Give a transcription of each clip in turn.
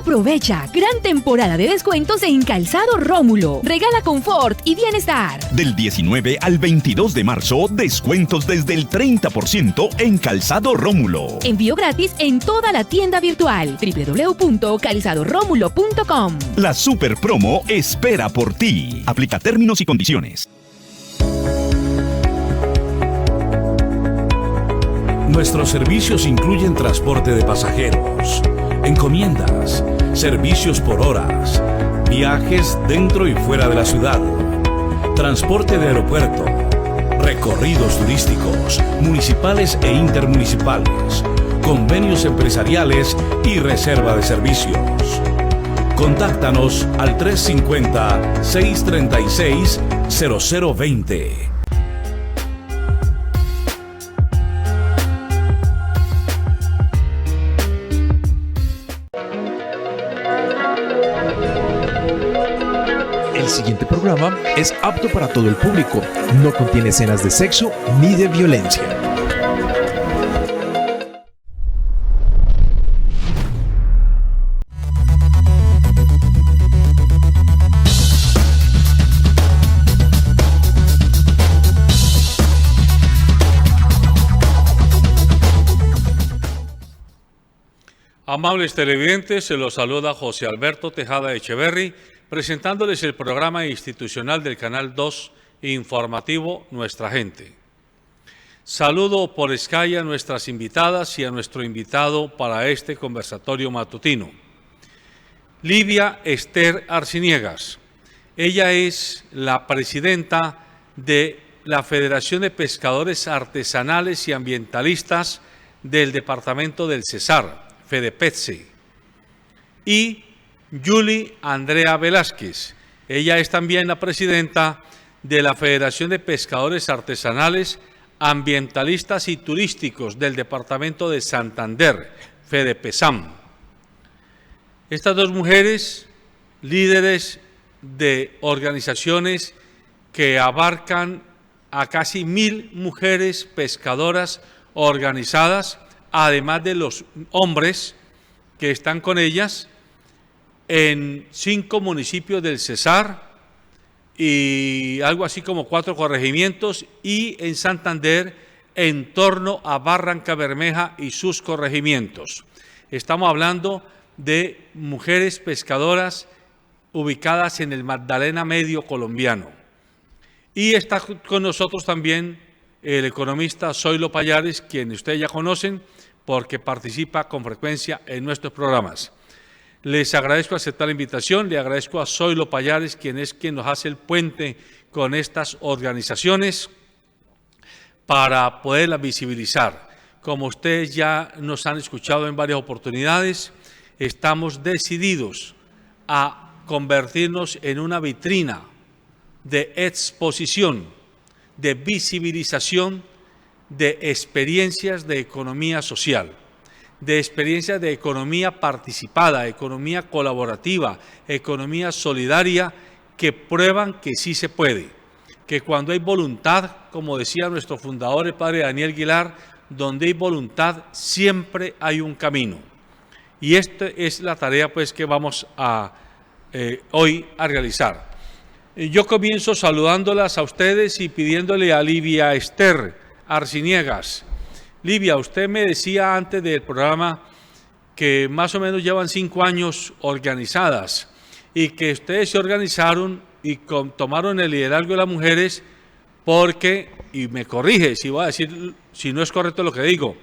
Aprovecha gran temporada de descuentos en Calzado Rómulo. Regala confort y bienestar. Del 19 al 22 de marzo, descuentos desde el 30% en Calzado Rómulo. Envío gratis en toda la tienda virtual www.calzadoromulo.com. La super promo espera por ti. Aplica términos y condiciones. Nuestros servicios incluyen transporte de pasajeros, encomiendas, servicios por horas, viajes dentro y fuera de la ciudad, transporte de aeropuerto, recorridos turísticos, municipales e intermunicipales, convenios empresariales y reserva de servicios. Contáctanos al 350-636-0020. El siguiente programa es apto para todo el público. No contiene escenas de sexo ni de violencia. Amables televidentes, se los saluda José Alberto Tejada Echeverry, presentándoles el programa institucional del Canal 2 informativo Nuestra Gente. Saludo por Sky a nuestras invitadas y a nuestro invitado para este conversatorio matutino. Livia Esther Arciniegas. Ella es la presidenta de la Federación de Pescadores Artesanales y Ambientalistas del Departamento del Cesar, FEDEPETSE. Y Yuli Andrea Velázquez. Ella es también la presidenta de la Federación de Pescadores Artesanales, Ambientalistas y Turísticos del Departamento de Santander, FEDEPESAM. Estas dos mujeres, líderes de organizaciones que abarcan a casi 1000 mujeres pescadoras organizadas, además de los hombres que están con ellas, en 5 municipios del Cesar y algo así como 4 corregimientos, y en Santander en torno a Barranca Bermeja y sus corregimientos. Estamos hablando de mujeres pescadoras ubicadas en el Magdalena Medio colombiano. Y está con nosotros también el economista Zoilo Pallares, quien ustedes ya conocen porque participa con frecuencia en nuestros programas. Les agradezco aceptar la invitación, le agradezco a Zoilo Pallares, quien nos hace el puente con estas organizaciones para poderlas visibilizar. Como ustedes ya nos han escuchado en varias oportunidades, estamos decididos a convertirnos en una vitrina de exposición, de visibilización de experiencias de economía social, de experiencias de economía participada, economía colaborativa, economía solidaria, que prueban que sí se puede, que cuando hay voluntad, como decía nuestro fundador, el padre Daniel Aguilar, donde hay voluntad siempre hay un camino. Y esta es la tarea pues que vamos hoy a realizar. Yo comienzo saludándolas a ustedes y pidiéndole a Livia Esther Arciniegas. Livia, usted me decía antes del programa que más o menos llevan 5 años organizadas y que ustedes se organizaron y tomaron el liderazgo de las mujeres porque, y me corrige si voy a decir, si no es correcto lo que digo,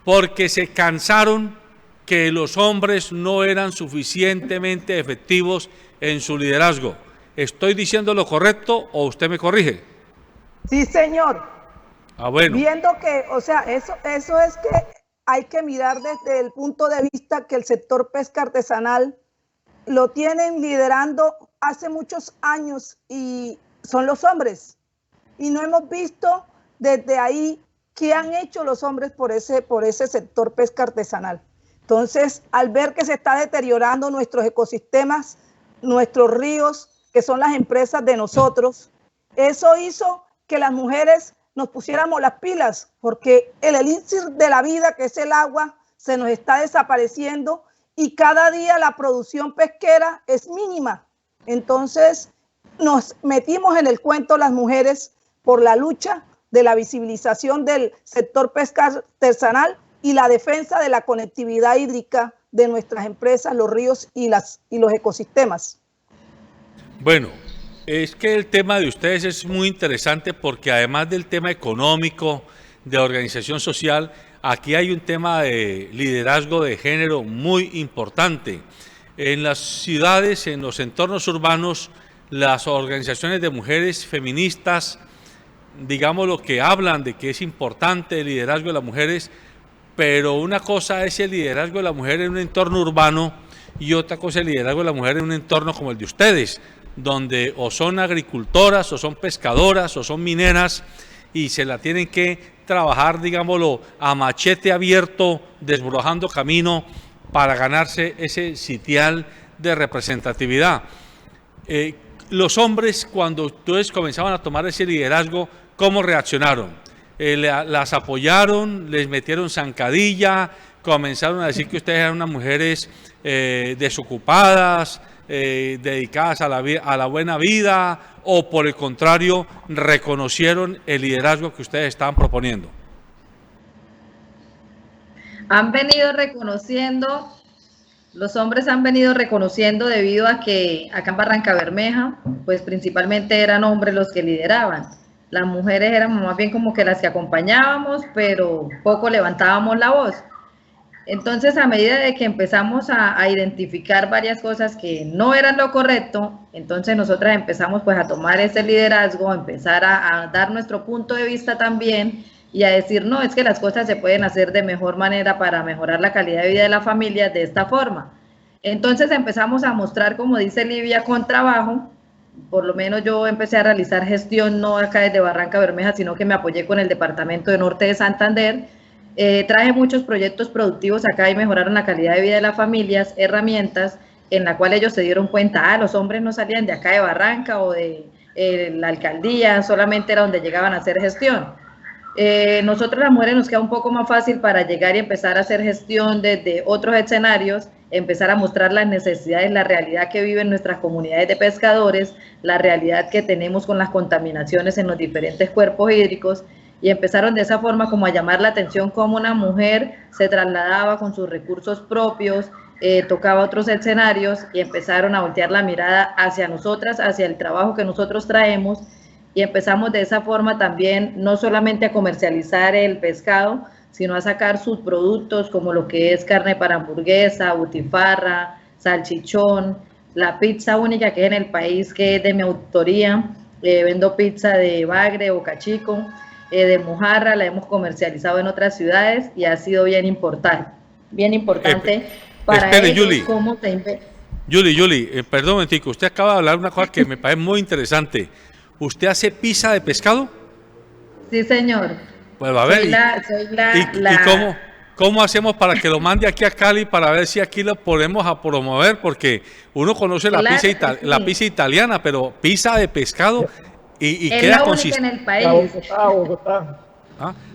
porque se cansaron que los hombres no eran suficientemente efectivos en su liderazgo. ¿Estoy diciendo lo correcto o usted me corrige? Sí, señor. Bueno. Viendo que, o sea, eso es que hay que mirar desde el punto de vista que el sector pesca artesanal lo tienen liderando hace muchos años y son los hombres. Y no hemos visto desde ahí qué han hecho los hombres por ese sector pesca artesanal. Entonces, al ver que se está deteriorando nuestros ecosistemas, nuestros ríos, que son las empresas de nosotros, eso hizo que las mujeres nos pusiéramos las pilas, porque el elixir de la vida, que es el agua, se nos está desapareciendo y cada día la producción pesquera es mínima. Entonces nos metimos en el cuento las mujeres por la lucha de la visibilización del sector pesca artesanal y la defensa de la conectividad hídrica de nuestras empresas, los ríos y los ecosistemas. Bueno, es que el tema de ustedes es muy interesante porque además del tema económico, de organización social, aquí hay un tema de liderazgo de género muy importante. En las ciudades, en los entornos urbanos, las organizaciones de mujeres feministas, digamos lo que hablan de que es importante el liderazgo de las mujeres, pero una cosa es el liderazgo de la mujer en un entorno urbano y otra cosa es el liderazgo de la mujer en un entorno como el de ustedes, donde o son agricultoras, o son pescadoras, o son mineras, y se la tienen que trabajar, digámoslo, a machete abierto, desbrojando camino para ganarse ese sitial de representatividad. Los hombres, cuando ustedes comenzaban a tomar ese liderazgo, ¿cómo reaccionaron? ¿Las apoyaron? ¿Les metieron zancadilla? ¿Comenzaron a decir que ustedes eran unas mujeres desocupadas, dedicadas a la buena vida, o por el contrario, reconocieron el liderazgo que ustedes estaban proponiendo? Han venido reconociendo, los hombres han venido reconociendo debido a que acá en Barrancabermeja, pues principalmente eran hombres los que lideraban. Las mujeres éramos más bien como que las que acompañábamos, pero poco levantábamos la voz. Entonces, a medida de que empezamos a identificar varias cosas que no eran lo correcto, entonces nosotras empezamos pues a tomar ese liderazgo, a empezar a dar nuestro punto de vista también y a decir, no, es que las cosas se pueden hacer de mejor manera para mejorar la calidad de vida de la familia de esta forma. Entonces empezamos a mostrar, como dice Livia, con trabajo. Por lo menos yo empecé a realizar gestión no acá desde Barrancabermeja, sino que me apoyé con el departamento de Norte de Santander. Traje muchos proyectos productivos acá y mejoraron la calidad de vida de las familias, herramientas en la cual ellos se dieron cuenta, los hombres no salían de acá de Barranca o de la alcaldía, solamente era donde llegaban a hacer gestión. Nosotros las mujeres nos queda un poco más fácil para llegar y empezar a hacer gestión desde otros escenarios, empezar a mostrar las necesidades, la realidad que viven nuestras comunidades de pescadores, la realidad que tenemos con las contaminaciones en los diferentes cuerpos hídricos, y empezaron de esa forma como a llamar la atención cómo una mujer se trasladaba con sus recursos propios, tocaba otros escenarios y empezaron a voltear la mirada hacia nosotras, hacia el trabajo que nosotros traemos, y empezamos de esa forma también no solamente a comercializar el pescado, sino a sacar sus productos como lo que es carne para hamburguesa, butifarra, salchichón, la pizza única que es en el país, que es de mi autoría. Vendo pizza de bagre, Boca Chico, de mojarra, la hemos comercializado en otras ciudades y ha sido bien importante para ellos. Julie, cómo se Julie, perdón un momentico, usted acaba de hablar una cosa que me parece muy interesante. ¿Usted hace pizza de pescado? Sí, señor. Pues a ver, ¿y cómo hacemos para que lo mande aquí a Cali para ver si aquí lo podemos a promover? Porque uno conoce la pizza italiana, pero pizza de pescado y es queda la única en el país. A Bogotá.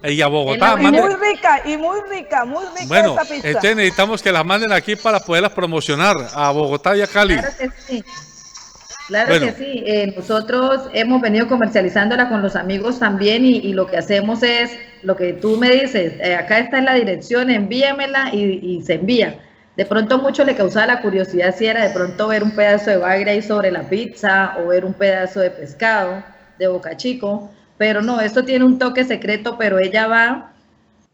Y a Bogotá. Y muy rica bueno, esta pizza. entonces necesitamos que la manden aquí para poderlas promocionar a Bogotá y a Cali. Claro que sí. Claro que sí, nosotros hemos venido comercializándola con los amigos también y lo que hacemos es, lo que tú me dices, acá está en la dirección, envíamela y se envía. De pronto mucho le causaba la curiosidad si era de pronto ver un pedazo de bagre ahí sobre la pizza o ver un pedazo de pescado de Boca Chico, pero no, esto tiene un toque secreto, pero ella va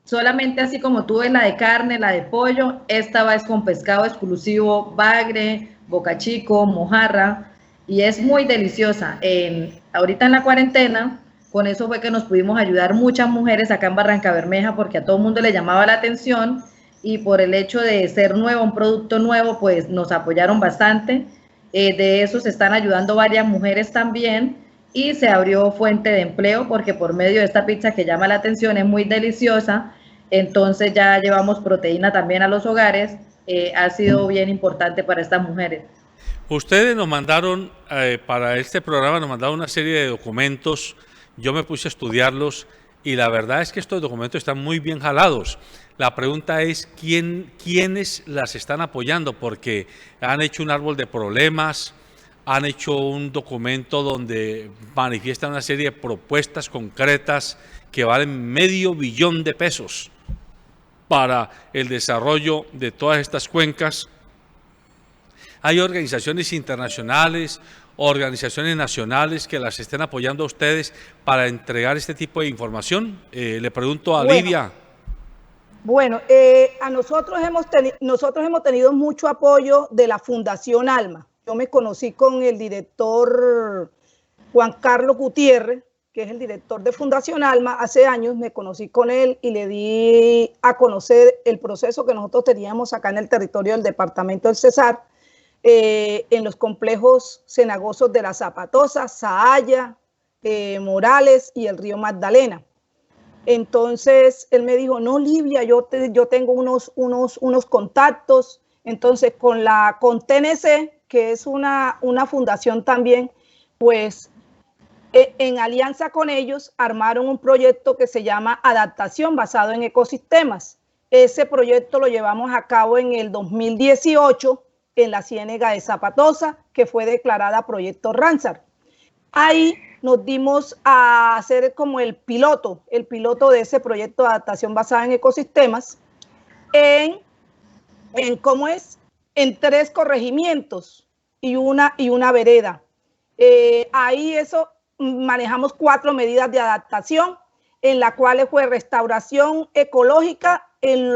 solamente así como tú ves la de carne, la de pollo, esta va es con pescado exclusivo, bagre, Boca Chico, mojarra, y es muy deliciosa. Ahorita en la cuarentena, con eso fue que nos pudimos ayudar muchas mujeres acá en Barrancabermeja, porque a todo el mundo le llamaba la atención, y por el hecho de ser nuevo, un producto nuevo, pues nos apoyaron bastante. De eso se están ayudando varias mujeres también, y se abrió fuente de empleo, porque por medio de esta pizza que llama la atención, es muy deliciosa, entonces ya llevamos proteína también a los hogares, ha sido bien importante para estas mujeres. Ustedes nos mandaron, para este programa, nos mandaron una serie de documentos. Yo me puse a estudiarlos y la verdad es que estos documentos están muy bien jalados. La pregunta es quiénes las están apoyando, porque han hecho un árbol de problemas, han hecho un documento donde manifiestan una serie de propuestas concretas que valen $500 millones de pesos para el desarrollo de todas estas cuencas. Hay organizaciones internacionales, organizaciones nacionales que las estén apoyando a ustedes para entregar este tipo de información. Le pregunto a Livia. Bueno, a nosotros hemos tenido mucho apoyo de la Fundación Alma. Yo me conocí con el director Juan Carlos Gutiérrez, que es el director de Fundación Alma. Hace años me conocí con él y le di a conocer el proceso que nosotros teníamos acá en el territorio del departamento del Cesar, en los complejos cenagosos de La Zapatosa, Saaya, Morales y el río Magdalena. Entonces él me dijo, no, Livia, yo tengo unos contactos. Entonces con TNC, que es una fundación también, pues en alianza con ellos armaron un proyecto que se llama Adaptación basado en ecosistemas. Ese proyecto lo llevamos a cabo en el 2018 en la Ciénega de Zapatosa, que fue declarada Proyecto Ramsar. Ahí nos dimos a hacer como el piloto de ese proyecto de adaptación basada en ecosistemas en 3 corregimientos y una vereda. Ahí manejamos 4 medidas de adaptación, en las cuales fue restauración ecológica en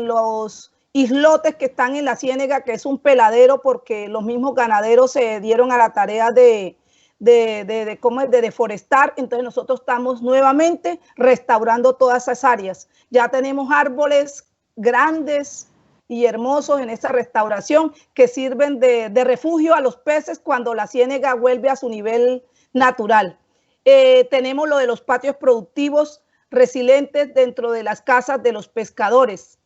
los islotes que están en la ciénega, que es un peladero porque los mismos ganaderos se dieron a la tarea de deforestar. Entonces nosotros estamos nuevamente restaurando todas esas áreas. Ya tenemos árboles grandes y hermosos en esa restauración que sirven de refugio a los peces cuando la ciénega vuelve a su nivel natural. Tenemos lo de los patios productivos resilientes dentro de las casas de los pescadores.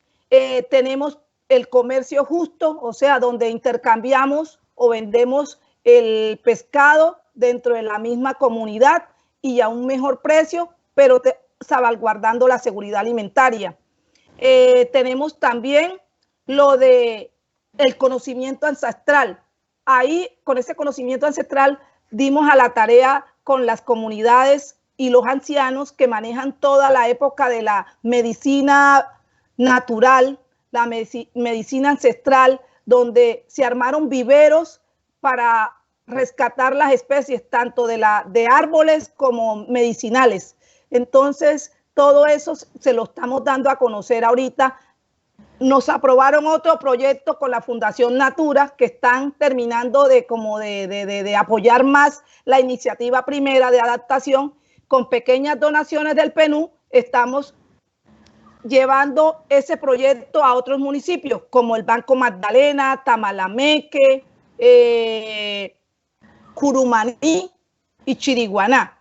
Tenemos el comercio justo, o sea, donde intercambiamos o vendemos el pescado dentro de la misma comunidad y a un mejor precio, pero salvaguardando la seguridad alimentaria. Tenemos también lo de el conocimiento ancestral. Ahí, con ese conocimiento ancestral, dimos a la tarea con las comunidades y los ancianos que manejan toda la época de la medicina natural, la medicina ancestral, donde se armaron viveros para rescatar las especies, tanto de árboles como medicinales. Entonces, todo eso se lo estamos dando a conocer ahorita. Nos aprobaron otro proyecto con la Fundación Natura, que están terminando de apoyar más la iniciativa primera de adaptación. Con pequeñas donaciones del PNUD, estamos llevando ese proyecto a otros municipios, como el Banco Magdalena, Tamalameque, Curumaní y Chiriguaná.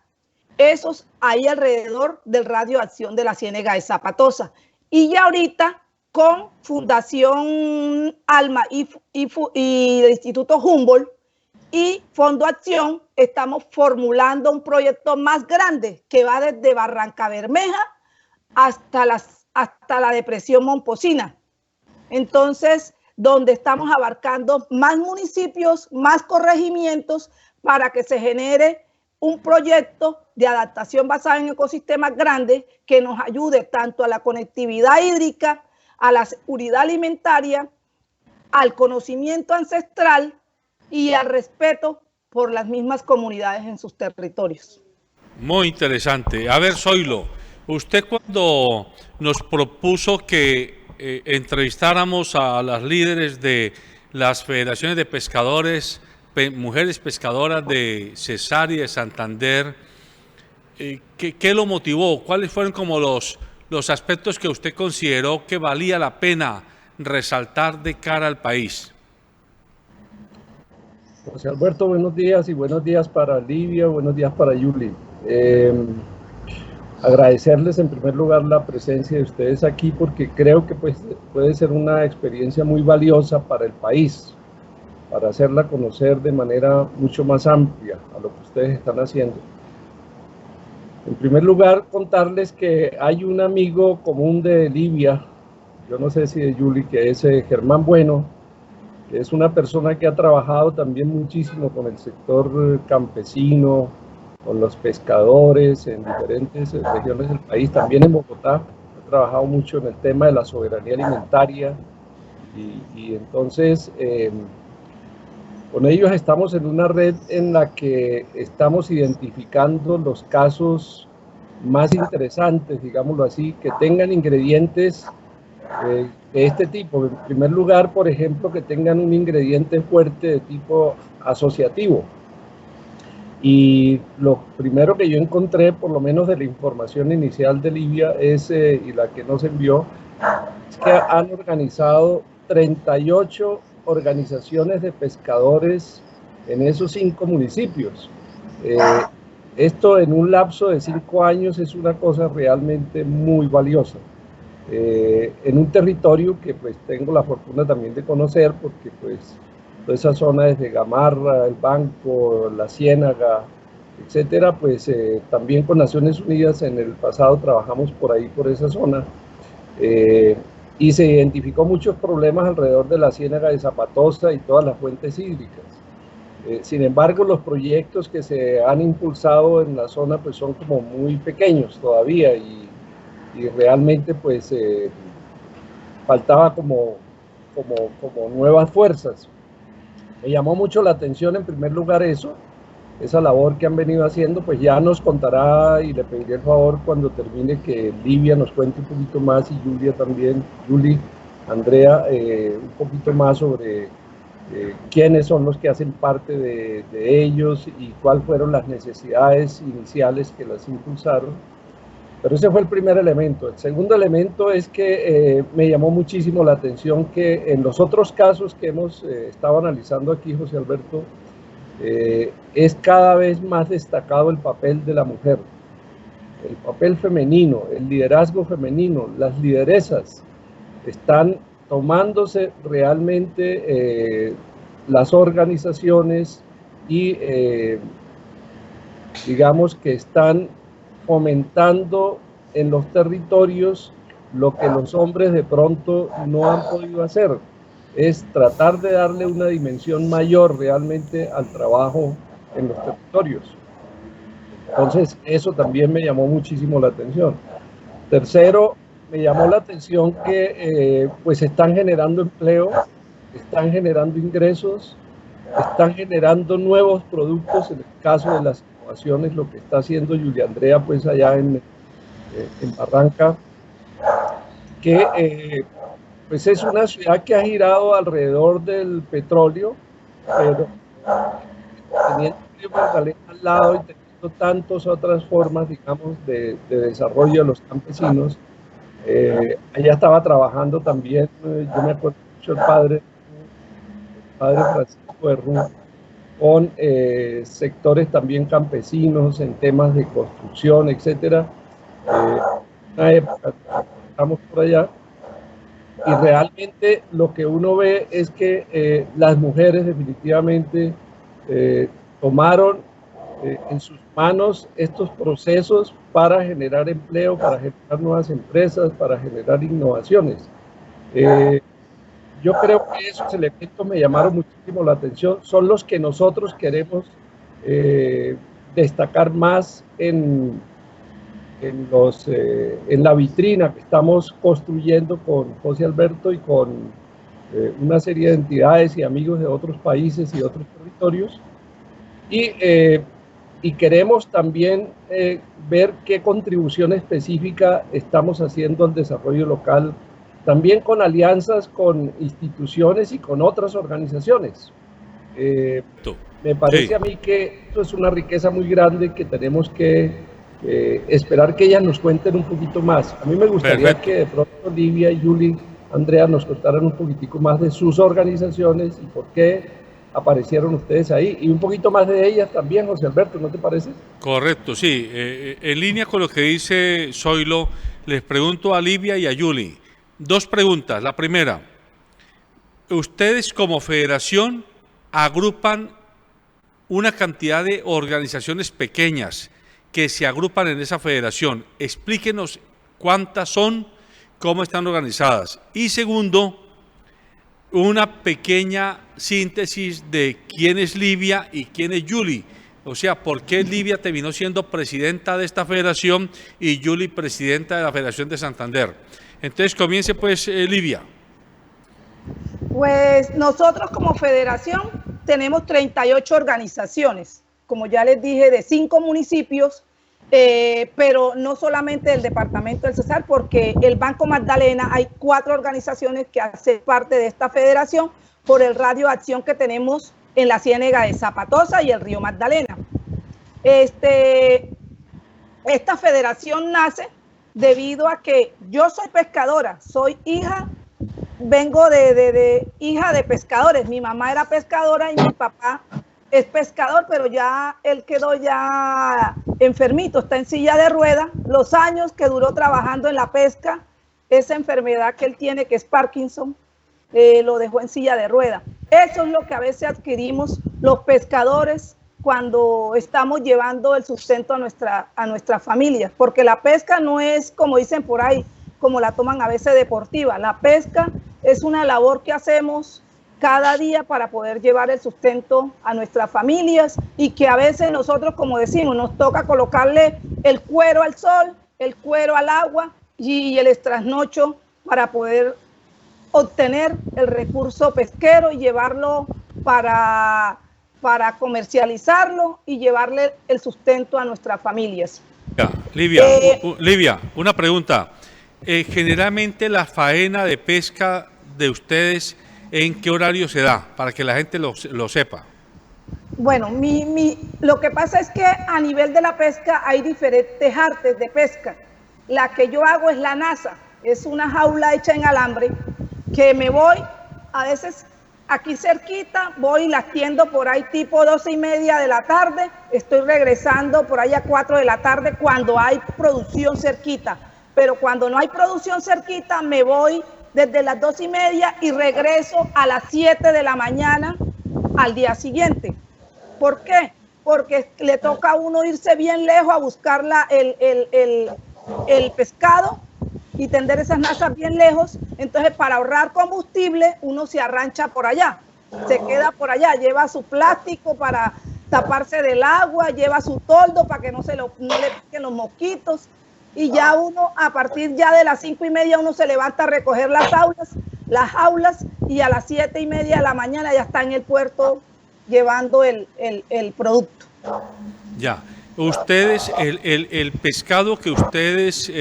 Esos ahí alrededor del radio de acción de la Ciénega de Zapatosa. Y ya ahorita con Fundación Alma y el Instituto Humboldt y Fondo Acción estamos formulando un proyecto más grande que va desde Barrancabermeja hasta la depresión Momposina. Entonces, donde estamos abarcando más municipios, más corregimientos para que se genere un proyecto de adaptación basado en ecosistemas grandes que nos ayude tanto a la conectividad hídrica, a la seguridad alimentaria, al conocimiento ancestral y al respeto por las mismas comunidades en sus territorios. Muy interesante. A ver, Zoilo, usted cuando nos propuso que entrevistáramos a las líderes de las federaciones de pescadores, mujeres pescadoras de Cesar y de Santander, ¿qué lo motivó? ¿Cuáles fueron como los aspectos que usted consideró que valía la pena resaltar de cara al país? José Alberto, buenos días y buenos días para Livia, buenos días para Yuli. Agradecerles en primer lugar la presencia de ustedes aquí porque creo que puede ser una experiencia muy valiosa para el país, para hacerla conocer de manera mucho más amplia a lo que ustedes están haciendo. En primer lugar, contarles que hay un amigo común de Libia, yo no sé si de Yuli, que es Germán Bueno, que es una persona que ha trabajado también muchísimo con el sector campesino, con los pescadores en diferentes regiones del país, también en Bogotá. Ha trabajado mucho en el tema de la soberanía alimentaria y entonces con ellos estamos en una red en la que estamos identificando los casos más interesantes, digámoslo así, que tengan ingredientes de este tipo. En primer lugar, por ejemplo, que tengan un ingrediente fuerte de tipo asociativo. Y lo primero que yo encontré, por lo menos de la información inicial de Libia, es, y la que nos envió, es que han organizado 38 organizaciones de pescadores en esos 5 municipios. Esto en un lapso de 5 años es una cosa realmente muy valiosa. En un territorio que pues tengo la fortuna también de conocer, porque pues toda esa zona desde Gamarra, el Banco, la Ciénaga, etcétera, pues también con Naciones Unidas en el pasado trabajamos por ahí, por esa zona, y se identificó muchos problemas alrededor de la Ciénaga de Zapatosa y todas las fuentes hídricas. Sin embargo, los proyectos que se han impulsado en la zona pues son como muy pequeños todavía y realmente pues faltaba como nuevas fuerzas. Me llamó mucho la atención en primer lugar esa labor que han venido haciendo, pues ya nos contará y le pediré el favor cuando termine que Livia nos cuente un poquito más y Julia también, Juli, Andrea, un poquito más sobre quiénes son los que hacen parte de ellos y cuáles fueron las necesidades iniciales que las impulsaron. Pero ese fue el primer elemento. El segundo elemento es que me llamó muchísimo la atención que en los otros casos que hemos estado analizando aquí, José Alberto, es cada vez más destacado el papel de la mujer, el papel femenino, el liderazgo femenino, las lideresas están tomándose realmente las organizaciones y digamos que están fomentando en los territorios lo que los hombres de pronto no han podido hacer, es tratar de darle una dimensión mayor realmente al trabajo en los territorios. Entonces eso también me llamó muchísimo la atención. Tercero, me llamó la atención que pues están generando empleo, están generando ingresos, están generando nuevos productos, en el caso de las innovaciones, lo que está haciendo Julia Andrea pues allá en Barranca, que pues es una ciudad que ha girado alrededor del petróleo, pero teniendo Magdalena al lado y teniendo tantas otras formas, digamos, de desarrollo de los campesinos, allá estaba trabajando también, yo me acuerdo mucho el padre Francisco de Rú, con sectores también campesinos en temas de construcción, etcétera. Una época estamos por allá y realmente lo que uno ve es que las mujeres definitivamente tomaron en sus manos estos procesos para generar empleo, para generar nuevas empresas, para generar innovaciones. Yo creo que esos elementos me llamaron muchísimo la atención, son los que nosotros queremos destacar más en la vitrina que estamos construyendo con José Alberto y con una serie de entidades y amigos de otros países y otros territorios. Y queremos también ver qué contribución específica estamos haciendo al desarrollo local, también con alianzas con instituciones y con otras organizaciones. Me parece a mí que esto es una riqueza muy grande que tenemos que esperar que ellas nos cuenten un poquito más. A mí me gustaría que de pronto Livia y Juli, Andrea, nos contaran un poquitico más de sus organizaciones y por qué aparecieron ustedes ahí, y un poquito más de ellas también, José Alberto, ¿no te parece? Correcto, sí. En línea con lo que dice Zoilo, les pregunto a Livia y a Juli. 2 preguntas. La primera, ustedes como federación agrupan una cantidad de organizaciones pequeñas que se agrupan en esa federación. Explíquenos cuántas son, cómo están organizadas. Y segundo, una pequeña síntesis de quién es Livia y quién es Julie. O sea, ¿por qué Livia terminó siendo presidenta de esta federación y Julie presidenta de la Federación de Santander? Entonces, comience pues, Livia. Pues nosotros como federación tenemos 38 organizaciones, como ya les dije, de 5 municipios, pero no solamente del departamento del Cesar, porque el Banco Magdalena hay 4 organizaciones que hacen parte de esta federación por el radio de acción que tenemos en la Ciénega de Zapatosa y el río Magdalena. Esta federación nace debido a que yo soy pescadora, soy hija, vengo de hija de pescadores. Mi mamá era pescadora y mi papá es pescador, pero ya él quedó ya enfermito, está en silla de ruedas. Los años que duró trabajando en la pesca, esa enfermedad que él tiene, que es Parkinson, lo dejó en silla de ruedas. Eso es lo que a veces adquirimos los pescadores cuando estamos llevando el sustento a nuestras familias, porque la pesca no es, como dicen por ahí, como la toman a veces, deportiva. La pesca es una labor que hacemos cada día para poder llevar el sustento a nuestras familias, y que a veces nosotros, como decimos, nos toca colocarle el cuero al sol, el cuero al agua y el trasnocho para poder obtener el recurso pesquero y llevarlo para comercializarlo y llevarle el sustento a nuestras familias. Livia, una pregunta. Generalmente la faena de pesca de ustedes, ¿en qué horario se da? Para que la gente lo sepa. Bueno, lo que pasa es que a nivel de la pesca hay diferentes artes de pesca. La que yo hago es la naza, es una jaula hecha en alambre que me voy, a veces aquí cerquita, voy y la extiendo por ahí tipo 12:30 de la tarde, estoy regresando por ahí a 4 de la tarde cuando hay producción cerquita. Pero cuando no hay producción cerquita, me voy desde las 2:30 y regreso a las 7 de la mañana al día siguiente. ¿Por qué? Porque le toca a uno irse bien lejos a buscar el pescado y tender esas nazas bien lejos. Entonces, para ahorrar combustible, uno se arrancha por allá, se queda por allá, lleva su plástico para taparse del agua, lleva su toldo para que no le piquen los mosquitos. Y ya uno, a partir ya de las 5:30, uno se levanta a recoger las jaulas, y a las 7:30 de la mañana ya está en el puerto llevando el producto. Ya, ustedes, el pescado que ustedes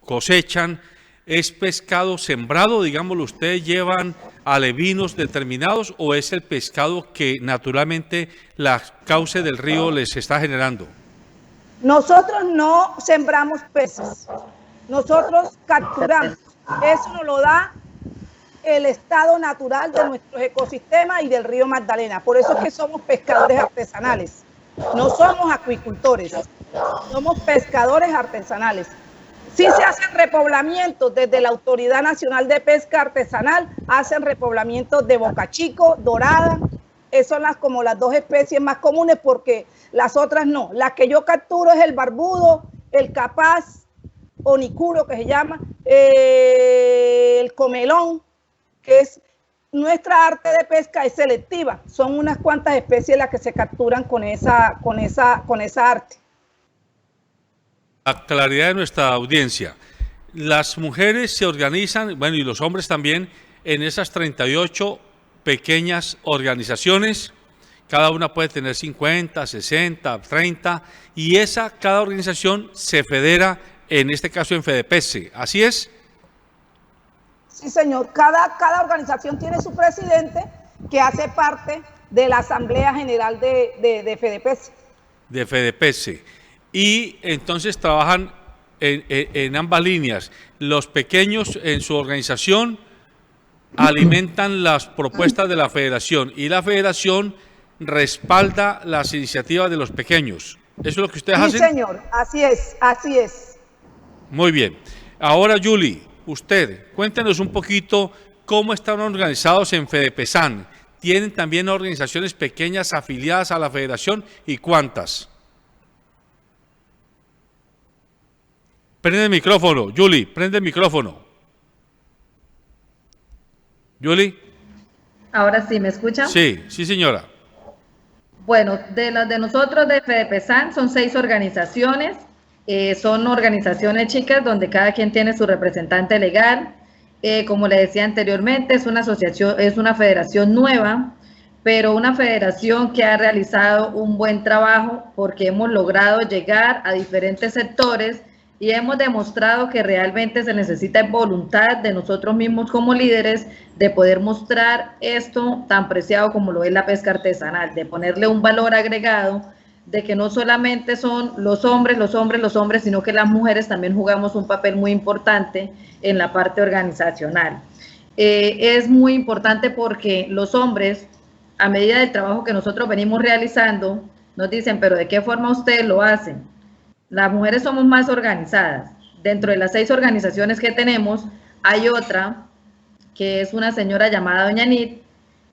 cosechan, ¿es pescado sembrado, digámoslo, ustedes llevan alevinos determinados, o es el pescado que naturalmente la cauce del río les está generando? Nosotros no sembramos peces, nosotros capturamos. Eso nos lo da el estado natural de nuestros ecosistemas y del río Magdalena. Por eso es que somos pescadores artesanales. No somos acuicultores, somos pescadores artesanales. Sí se hacen repoblamientos desde la Autoridad Nacional de Pesca Artesanal, hacen repoblamientos de bocachico, dorada. Esas son como las 2 especies más comunes, porque las otras no. La que yo capturo es el barbudo, el capaz, onicuro que se llama, el comelón, que es nuestra arte de pesca, es selectiva. Son unas cuantas especies las que se capturan con esa arte. La claridad de nuestra audiencia. Las mujeres se organizan, bueno, y los hombres también, en esas 38 pequeñas organizaciones. Cada una puede tener 50, 60, 30, y cada organización se federa, en este caso en FEDEPESE. ¿Así es? Sí, señor. Cada organización tiene su presidente, que hace parte de la Asamblea General de FEDEPESE. De FEDEPESE. Y entonces trabajan en ambas líneas. Los pequeños en su organización alimentan las propuestas de la federación, y la federación respalda las iniciativas de los pequeños. ¿Eso es lo que ustedes hacen? Sí, señor. Así es. Muy bien. Ahora, Julie, usted, cuéntenos un poquito cómo están organizados en FEDEPESAN. ¿Tienen también organizaciones pequeñas afiliadas a la federación, y cuántas? Prende el micrófono, Julie, prende el micrófono. Julie. Ahora sí, ¿me escuchan? Sí, sí, señora. Bueno, de las de nosotros de FEDEPESAN son 6 organizaciones. Son organizaciones chicas donde cada quien tiene su representante legal. Como le decía anteriormente, es una asociación, es una federación nueva, pero una federación que ha realizado un buen trabajo porque hemos logrado llegar a diferentes sectores y hemos demostrado que realmente se necesita voluntad de nosotros mismos como líderes de poder mostrar esto tan preciado como lo es la pesca artesanal, de ponerle un valor agregado, de que no solamente son los hombres, sino que las mujeres también jugamos un papel muy importante en la parte organizacional. Es muy importante porque los hombres, a medida del trabajo que nosotros venimos realizando, nos dicen, pero ¿de qué forma ustedes lo hacen? Las mujeres somos más organizadas. Dentro de las 6 organizaciones que tenemos, hay otra que es una señora llamada Doña Nit,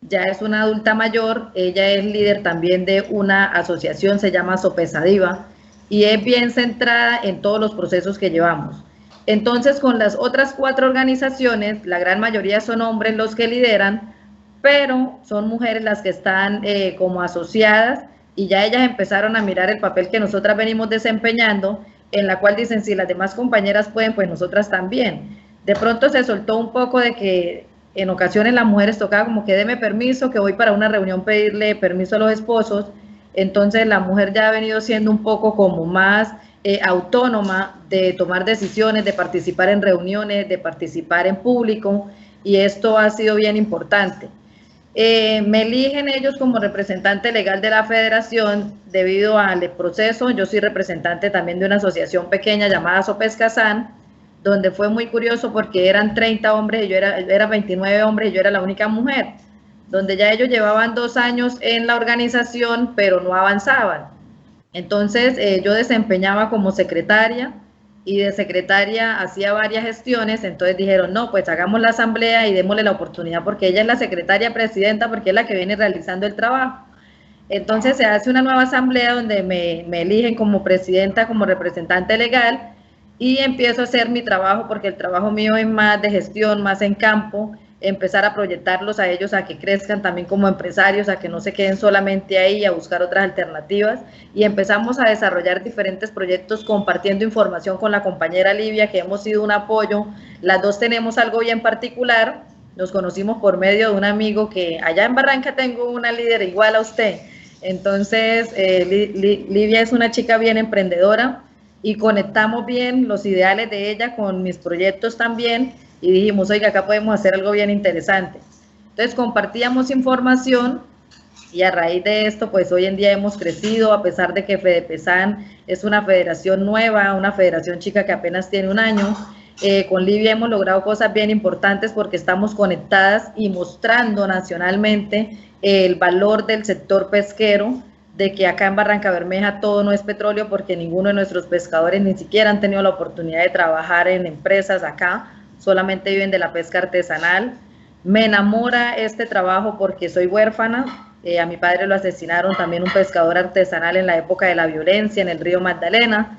ya es una adulta mayor, ella es líder también de una asociación, se llama Sopesadiva, y es bien centrada en todos los procesos que llevamos. Entonces, con las otras 4 organizaciones, la gran mayoría son hombres los que lideran, pero son mujeres las que están como asociadas, y ya ellas empezaron a mirar el papel que nosotras venimos desempeñando, en la cual dicen, si las demás compañeras pueden, pues nosotras también. De pronto se soltó un poco de que en ocasiones las mujeres tocaba como que deme permiso, que voy para una reunión pedirle permiso a los esposos. Entonces la mujer ya ha venido siendo un poco como más autónoma de tomar decisiones, de participar en reuniones, de participar en público, y esto ha sido bien importante. Me eligen ellos como representante legal de la federación debido al proceso. Yo soy representante también de una asociación pequeña llamada Sopescasan, donde fue muy curioso porque eran 30 hombres y yo era 29 hombres y yo era la única mujer, donde ya ellos llevaban 2 años en la organización, pero no avanzaban. Entonces yo desempeñaba como secretaria, y de secretaria hacía varias gestiones. Entonces dijeron, no, pues hagamos la asamblea y démosle la oportunidad, porque ella es la secretaria presidenta, porque es la que viene realizando el trabajo. Entonces se hace una nueva asamblea donde me eligen como presidenta, como representante legal, y empiezo a hacer mi trabajo, porque el trabajo mío es más de gestión, más en campo, empezar a proyectarlos a ellos a que crezcan también como empresarios, a que no se queden solamente ahí, a buscar otras alternativas, y empezamos a desarrollar diferentes proyectos compartiendo información con la compañera Livia, que hemos sido un apoyo. Las dos tenemos algo bien particular, nos conocimos por medio de un amigo que allá en Barranca tengo una líder igual a usted. Entonces Livia es una chica bien emprendedora y conectamos bien los ideales de ella con mis proyectos también, y dijimos, oiga, acá podemos hacer algo bien interesante. Entonces compartíamos información, y a raíz de esto, pues hoy en día hemos crecido, a pesar de que FEDEPESAN es una federación nueva, una federación chica que apenas tiene 1 año. Con Livia hemos logrado cosas bien importantes porque estamos conectadas y mostrando nacionalmente el valor del sector pesquero, de que acá en Barrancabermeja todo no es petróleo, porque ninguno de nuestros pescadores ni siquiera han tenido la oportunidad de trabajar en empresas acá, solamente viven de la pesca artesanal. Me enamora este trabajo porque soy huérfana, a mi padre lo asesinaron también un pescador artesanal en la época de la violencia en el río Magdalena,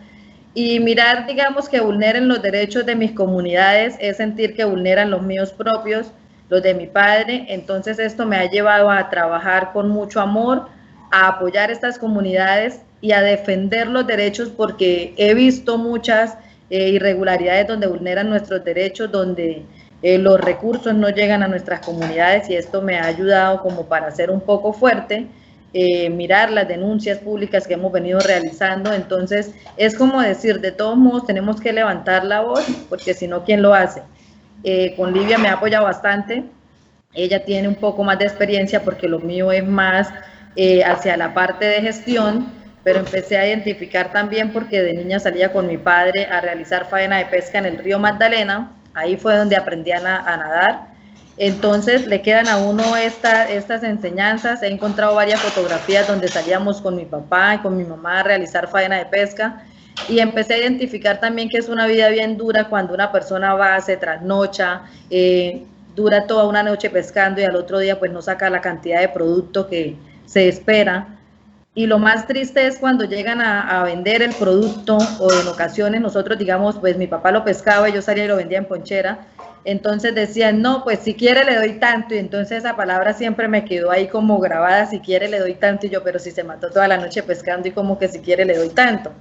y mirar, digamos, que vulneren los derechos de mis comunidades es sentir que vulneran los míos propios, los de mi padre. Entonces esto me ha llevado a trabajar con mucho amor, a apoyar estas comunidades y a defender los derechos, porque he visto muchas irregularidades donde vulneran nuestros derechos, donde los recursos no llegan a nuestras comunidades, y esto me ha ayudado como para ser un poco fuerte, mirar las denuncias públicas que hemos venido realizando. Entonces es como decir, de todos modos tenemos que levantar la voz, porque si no, ¿quién lo hace? Con Livia me ha apoyado bastante, ella tiene un poco más de experiencia porque lo mío es más hacia la parte de gestión, pero empecé a identificar también porque de niña salía con mi padre a realizar faena de pesca en el río Magdalena. Ahí fue donde aprendí a nadar. Entonces le quedan a uno estas enseñanzas. He encontrado varias fotografías donde salíamos con mi papá y con mi mamá a realizar faena de pesca, y empecé a identificar también que es una vida bien dura cuando una persona va, se trasnocha, dura toda una noche pescando y al otro día pues no saca la cantidad de producto que se espera. Y lo más triste es cuando llegan a vender el producto, o en ocasiones nosotros, digamos, pues mi papá lo pescaba y yo salía y lo vendía en ponchera. Entonces decían, no, pues si quiere le doy tanto, y entonces esa palabra siempre me quedó ahí como grabada, si quiere le doy tanto, y yo, pero si se mató toda la noche pescando, y como que si quiere le doy tanto.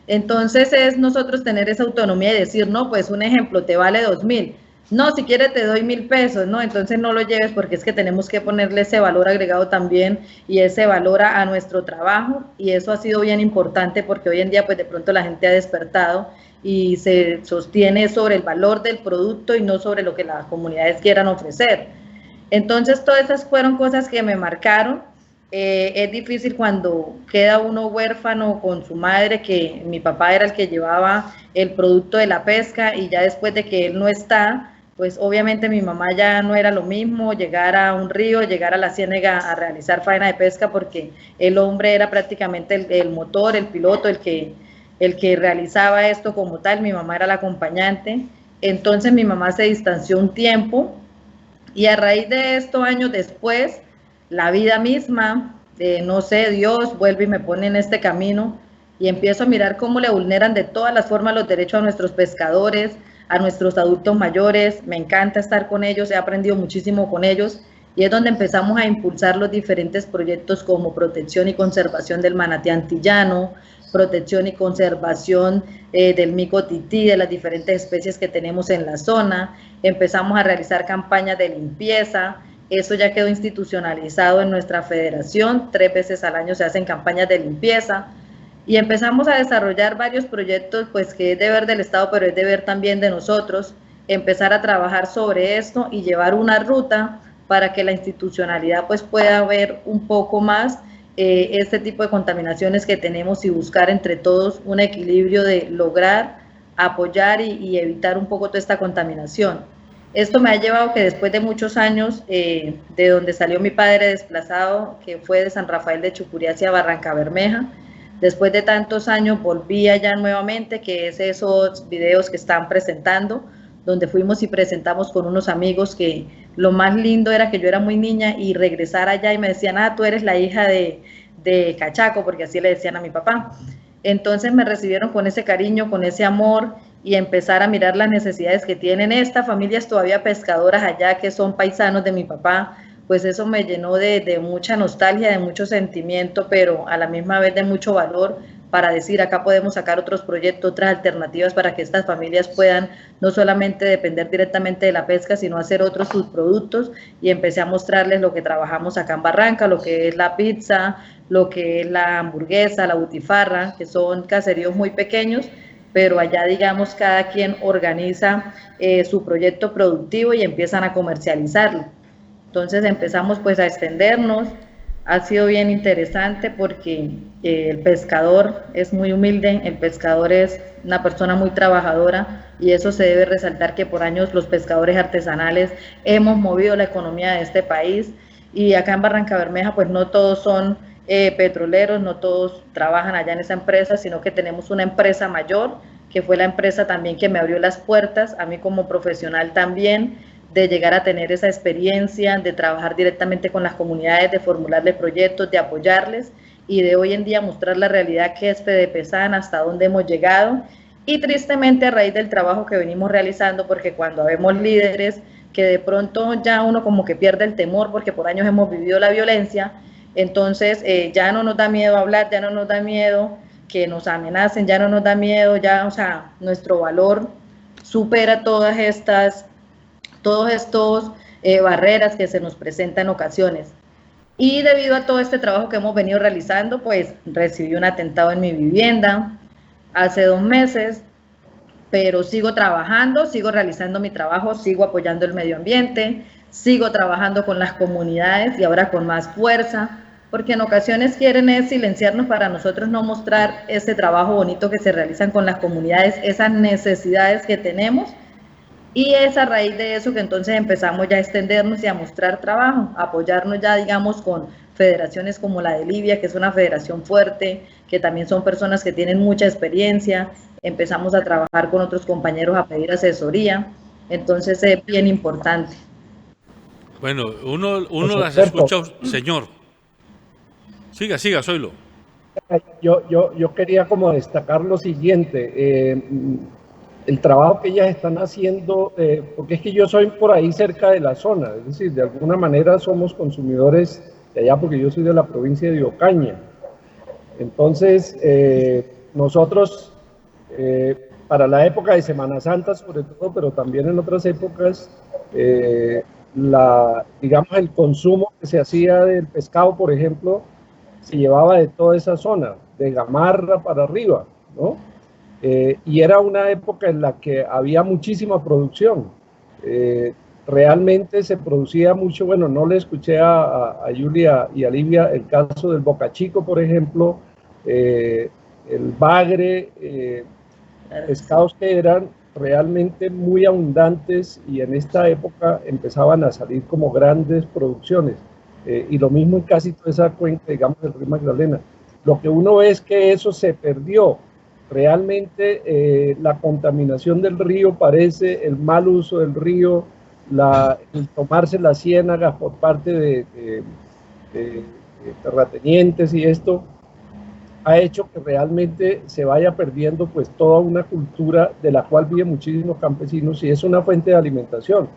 Entonces es nosotros tener esa autonomía y decir, no, pues un ejemplo, te vale 2.000, no, si quiere te doy 1.000 pesos, no, entonces no lo lleves, porque es que tenemos que ponerle ese valor agregado también, y ese valor a nuestro trabajo, y eso ha sido bien importante, porque hoy en día pues de pronto la gente ha despertado y se sostiene sobre el valor del producto y no sobre lo que las comunidades quieran ofrecer. Entonces todas esas fueron cosas que me marcaron. Es difícil cuando queda uno huérfano con su madre, que mi papá era el que llevaba el producto de la pesca, y ya después de que él no está, pues obviamente mi mamá ya no era lo mismo llegar a un río, llegar a la ciénaga a realizar faena de pesca, porque el hombre era prácticamente el motor, el piloto, el que realizaba esto como tal. Mi mamá era la acompañante. Entonces mi mamá se distanció un tiempo, y a raíz de esto, años después, la vida misma, no sé, Dios vuelve y me pone en este camino, y empiezo a mirar cómo le vulneran de todas las formas los derechos a nuestros pescadores, a nuestros adultos mayores. Me encanta estar con ellos, he aprendido muchísimo con ellos, y es donde empezamos a impulsar los diferentes proyectos como protección y conservación del manatí antillano, protección y conservación del mico tití, de las diferentes especies que tenemos en la zona. Empezamos a realizar campañas de limpieza. Eso ya quedó institucionalizado en nuestra federación. 3 veces al año se hacen campañas de limpieza, y empezamos a desarrollar varios proyectos, pues que es deber del Estado, pero es deber también de nosotros, empezar a trabajar sobre esto y llevar una ruta para que la institucionalidad pues pueda ver un poco más este tipo de contaminaciones que tenemos, y buscar entre todos un equilibrio de lograr apoyar y evitar un poco toda esta contaminación. Esto me ha llevado que después de muchos años, de donde salió mi padre desplazado, que fue de San Rafael de Chucurí hacia Barranca Bermeja, después de tantos años volví allá nuevamente, que es esos videos que están presentando, donde fuimos y presentamos con unos amigos, que lo más lindo era que yo era muy niña y regresar allá y me decían, tú eres la hija de Cachaco, porque así le decían a mi papá. Entonces me recibieron con ese cariño, con ese amor, y empezar a mirar las necesidades que tienen estas familias todavía pescadoras allá, que son paisanos de mi papá. Pues eso me llenó de mucha nostalgia, de mucho sentimiento, pero a la misma vez de mucho valor, para decir, acá podemos sacar otros proyectos, otras alternativas, para que estas familias puedan no solamente depender directamente de la pesca, sino hacer otros subproductos. Y empecé a mostrarles lo que trabajamos acá en Barranca, lo que es la pizza, lo que es la hamburguesa, la butifarra, que son caseríos muy pequeños, pero allá, digamos, cada quien organiza su proyecto productivo y empiezan a comercializarlo. Entonces empezamos pues a extendernos. Ha sido bien interesante, porque el pescador es muy humilde, el pescador es una persona muy trabajadora, y eso se debe resaltar, que por años los pescadores artesanales hemos movido la economía de este país. Y acá en Barranca Bermeja pues no todos son petroleros, no todos trabajan allá en esa empresa, sino que tenemos una empresa mayor, que fue la empresa también que me abrió las puertas a mí como profesional también, de llegar a tener esa experiencia, de trabajar directamente con las comunidades, de formularles proyectos, de apoyarles, y de hoy en día mostrar la realidad que es FEDEPESAN, hasta dónde hemos llegado. Y tristemente, a raíz del trabajo que venimos realizando, porque cuando vemos líderes que de pronto ya uno como que pierde el temor, porque por años hemos vivido la violencia, entonces ya no nos da miedo hablar, ya no nos da miedo que nos amenacen, ya no nos da miedo, ya, o sea, nuestro valor supera todas estos barreras que se nos presentan en ocasiones. Y debido a todo este trabajo que hemos venido realizando, pues recibí un atentado en mi vivienda hace 2 meses, pero sigo trabajando, sigo realizando mi trabajo, sigo apoyando el medio ambiente, sigo trabajando con las comunidades, y ahora con más fuerza, porque en ocasiones quieren silenciarnos para nosotros no mostrar ese trabajo bonito que se realizan con las comunidades, esas necesidades que tenemos. Y es a raíz de eso que entonces empezamos ya a extendernos y a mostrar trabajo, a apoyarnos ya, digamos, con federaciones como la de Libia, que es una federación fuerte, que también son personas que tienen mucha experiencia. Empezamos a trabajar con otros compañeros a pedir asesoría, entonces es bien importante. Bueno, uno las escucha, señor. Siga, Zoilo. Yo quería como destacar lo siguiente, el trabajo que ellas están haciendo, porque es que yo soy por ahí cerca de la zona, es decir, de alguna manera somos consumidores de allá porque yo soy de la provincia de Ocaña. Entonces, nosotros, para la época de Semana Santa sobre todo, pero también en otras épocas, digamos, el consumo que se hacía del pescado, por ejemplo, se llevaba de toda esa zona, de Gamarra para arriba, ¿no? Y era una época en la que había muchísima producción. Realmente se producía mucho, bueno, no le escuché a Julia y a Livia el caso del Boca Chico, por ejemplo, el bagre, pescados que eran realmente muy abundantes y en esta época empezaban a salir como grandes producciones. Y lo mismo en casi toda esa cuenca, digamos, del río Magdalena. Lo que uno ve es que eso se perdió. Realmente la contaminación del río parece, el mal uso del río, el tomarse las ciénagas por parte de terratenientes y esto, ha hecho que realmente se vaya perdiendo pues toda una cultura de la cual viven muchísimos campesinos y es una fuente de alimentación.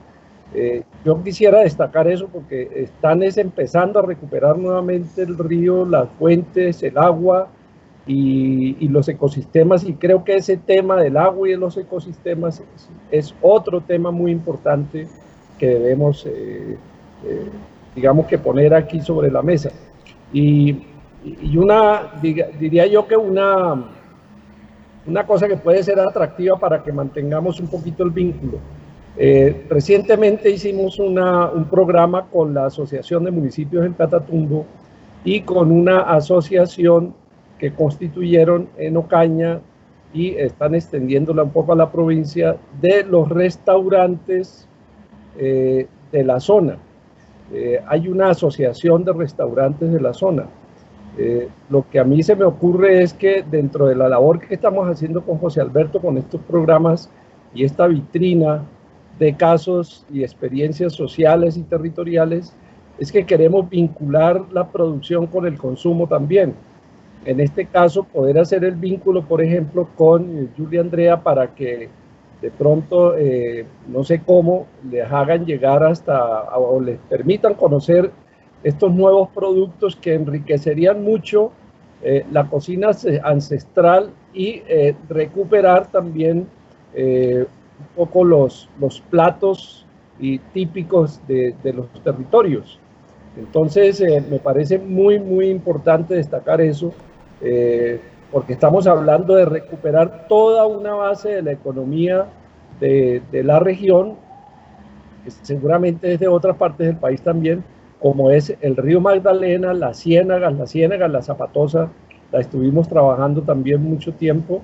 Yo quisiera destacar eso porque están empezando a recuperar nuevamente el río, las fuentes, el agua y los ecosistemas, y creo que ese tema del agua y de los ecosistemas es otro tema muy importante que debemos, digamos, que poner aquí sobre la mesa. Y diría yo que una cosa que puede ser atractiva para que mantengamos un poquito el vínculo. Recientemente hicimos un programa con la Asociación de Municipios del Catatumbo y con una asociación que constituyeron en Ocaña y están extendiéndola un poco a la provincia, de los restaurantes de la zona. Hay una asociación de restaurantes de la zona. Lo que a mí se me ocurre es que dentro de la labor que estamos haciendo con José Alberto, con estos programas y esta vitrina de casos y experiencias sociales y territoriales, es que queremos vincular la producción con el consumo también. En este caso, poder hacer el vínculo, por ejemplo, con Julia Andrea para que de pronto, no sé cómo, les hagan llegar o les permitan conocer estos nuevos productos que enriquecerían mucho la cocina ancestral y recuperar también un poco los platos típicos de los territorios. Entonces, me parece muy, muy importante destacar eso, porque estamos hablando de recuperar toda una base de la economía de la región, que seguramente es de otras partes del país también, como es el río Magdalena, las ciénagas, la Zapatosa, la estuvimos trabajando también mucho tiempo,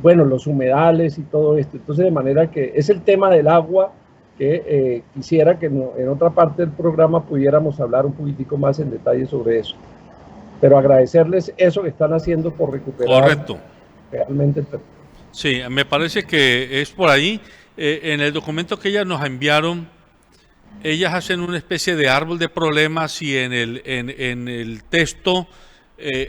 bueno, los humedales y todo esto. Entonces, de manera que es el tema del agua que quisiera que en otra parte del programa pudiéramos hablar un poquitico más en detalle sobre eso. Pero agradecerles eso que están haciendo por recuperar. Correcto. Realmente el territorio. Sí, me parece que es por ahí. En el documento que ellas nos enviaron, ellas hacen una especie de árbol de problemas y en el texto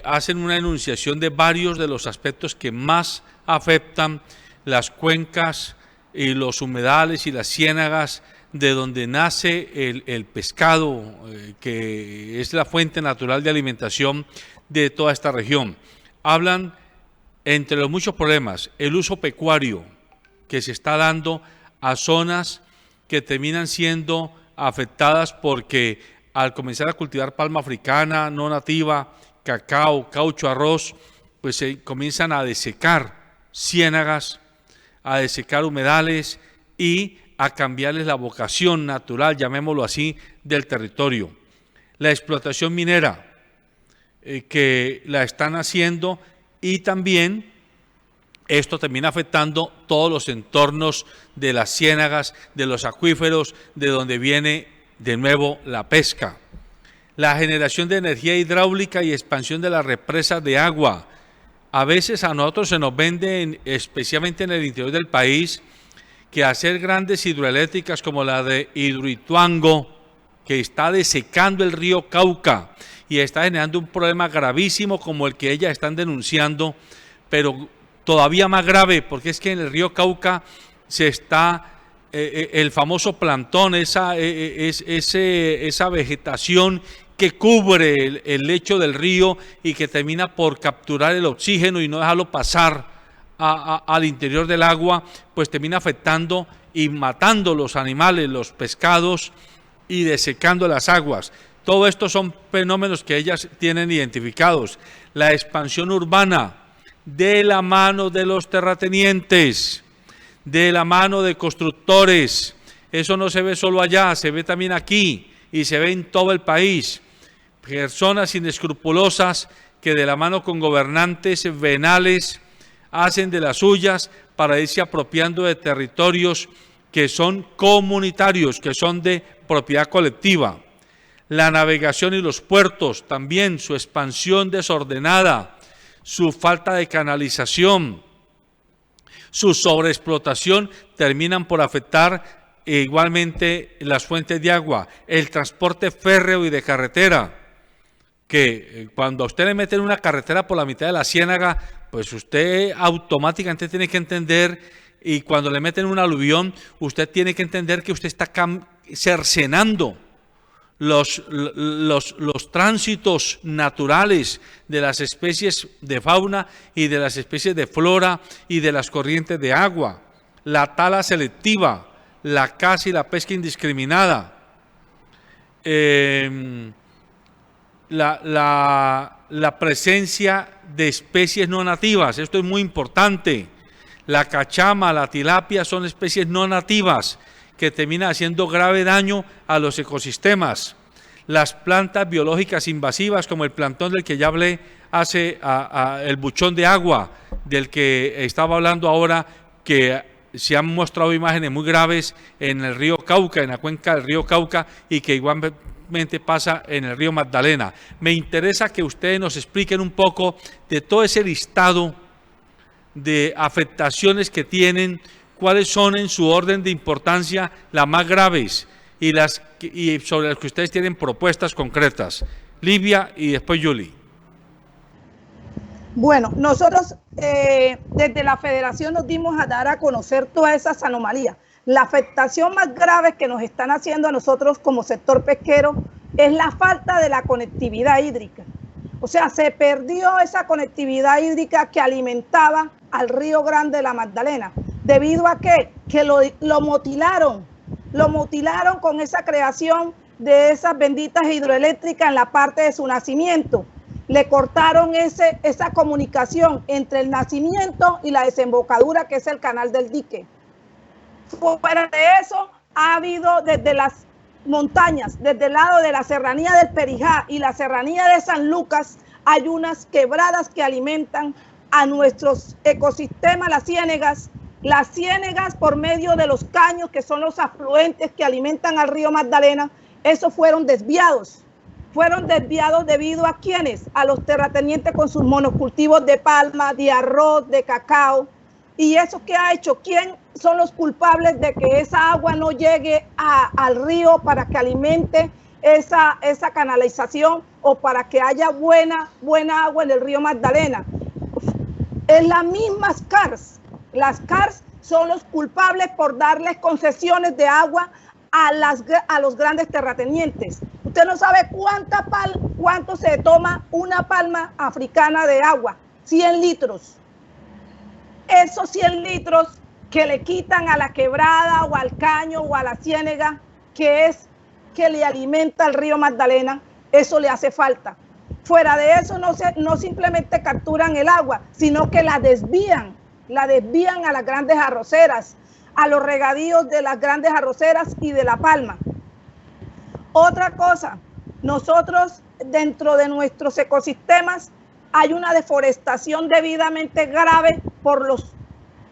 hacen una enunciación de varios de los aspectos que más afectan las cuencas y los humedales y las ciénagas de donde nace el pescado, que es la fuente natural de alimentación de toda esta región. Hablan, entre los muchos problemas, el uso pecuario que se está dando a zonas que terminan siendo afectadas porque al comenzar a cultivar palma africana, no nativa, cacao, caucho, arroz, pues se comienzan a desecar ciénagas, a desecar humedales y a cambiarles la vocación natural, llamémoslo así, del territorio. La explotación minera, que la están haciendo, y también esto termina afectando todos los entornos de las ciénagas, de los acuíferos, de donde viene de nuevo la pesca. La generación de energía hidráulica y expansión de las represas de agua. A veces a nosotros se nos vende, especialmente en el interior del país, que hacer grandes hidroeléctricas como la de Hidroituango, que está desecando el río Cauca, y está generando un problema gravísimo como el que ellas están denunciando, pero todavía más grave, porque es que en el río Cauca se está el famoso plantón, esa vegetación que cubre el lecho del río y que termina por capturar el oxígeno y no dejarlo pasar al interior del agua, pues termina afectando y matando los animales, los pescados y desecando las aguas. Todo esto son fenómenos que ellas tienen identificados. La expansión urbana de la mano de los terratenientes, de la mano de constructores. Eso no se ve solo allá, se ve también aquí y se ve en todo el país. Personas inescrupulosas que de la mano con gobernantes venales hacen de las suyas para irse apropiando de territorios que son comunitarios, que son de propiedad colectiva. La navegación y los puertos, también su expansión desordenada, su falta de canalización, su sobreexplotación terminan por afectar igualmente las fuentes de agua, el transporte férreo y de carretera, que cuando a usted le meten una carretera por la mitad de la ciénaga, pues usted automáticamente tiene que entender, y cuando le meten un aluvión, usted tiene que entender que usted está cercenando los tránsitos naturales de las especies de fauna y de las especies de flora y de las corrientes de agua, la tala selectiva, la caza y la pesca indiscriminada, la presencia de especies no nativas. Esto es muy importante. La cachama, la tilapia son especies no nativas que terminan haciendo grave daño a los ecosistemas. Las plantas biológicas invasivas, como el plantón del que ya hablé el buchón de agua, del que estaba hablando ahora, que se han mostrado imágenes muy graves en el río Cauca, en la cuenca del río Cauca, y que igualmente pasa en el río Magdalena. Me interesa que ustedes nos expliquen un poco de todo ese listado de afectaciones que tienen, cuáles son en su orden de importancia las más graves y sobre las que ustedes tienen propuestas concretas. Livia y después Julie. Bueno, nosotros desde la federación nos dimos a dar a conocer todas esas anomalías. La afectación más grave que nos están haciendo a nosotros como sector pesquero es la falta de la conectividad hídrica. O sea, se perdió esa conectividad hídrica que alimentaba al río Grande de la Magdalena. ¿Debido a qué? Que lo mutilaron con esa creación de esas benditas hidroeléctricas en la parte de su nacimiento. Le cortaron esa comunicación entre el nacimiento y la desembocadura, que es el canal del dique. Fuera de eso, ha habido desde las montañas, desde el lado de la serranía del Perijá y la serranía de San Lucas, hay unas quebradas que alimentan a nuestros ecosistemas, las ciénegas por medio de los caños, que son los afluentes que alimentan al río Magdalena. Esos fueron desviados debido a ¿quiénes? A los terratenientes con sus monocultivos de palma, de arroz, de cacao. ¿Y eso qué ha hecho? ¿Quién son los culpables de que esa agua no llegue al río para que alimente esa canalización o para que haya buena agua en el río Magdalena? Es las mismas CARS. Las CARS son los culpables por darles concesiones de agua a los grandes terratenientes. Usted no sabe cuánto se toma una palma africana de agua. 100 litros. Esos 100 litros que le quitan a la quebrada o al caño o a la ciénega, que le alimenta al río Magdalena, eso le hace falta. Fuera de eso, no simplemente capturan el agua, sino que la desvían a las grandes arroceras, a los regadíos de las grandes arroceras y de La Palma. Otra cosa, nosotros dentro de nuestros ecosistemas hay una deforestación debidamente grave por los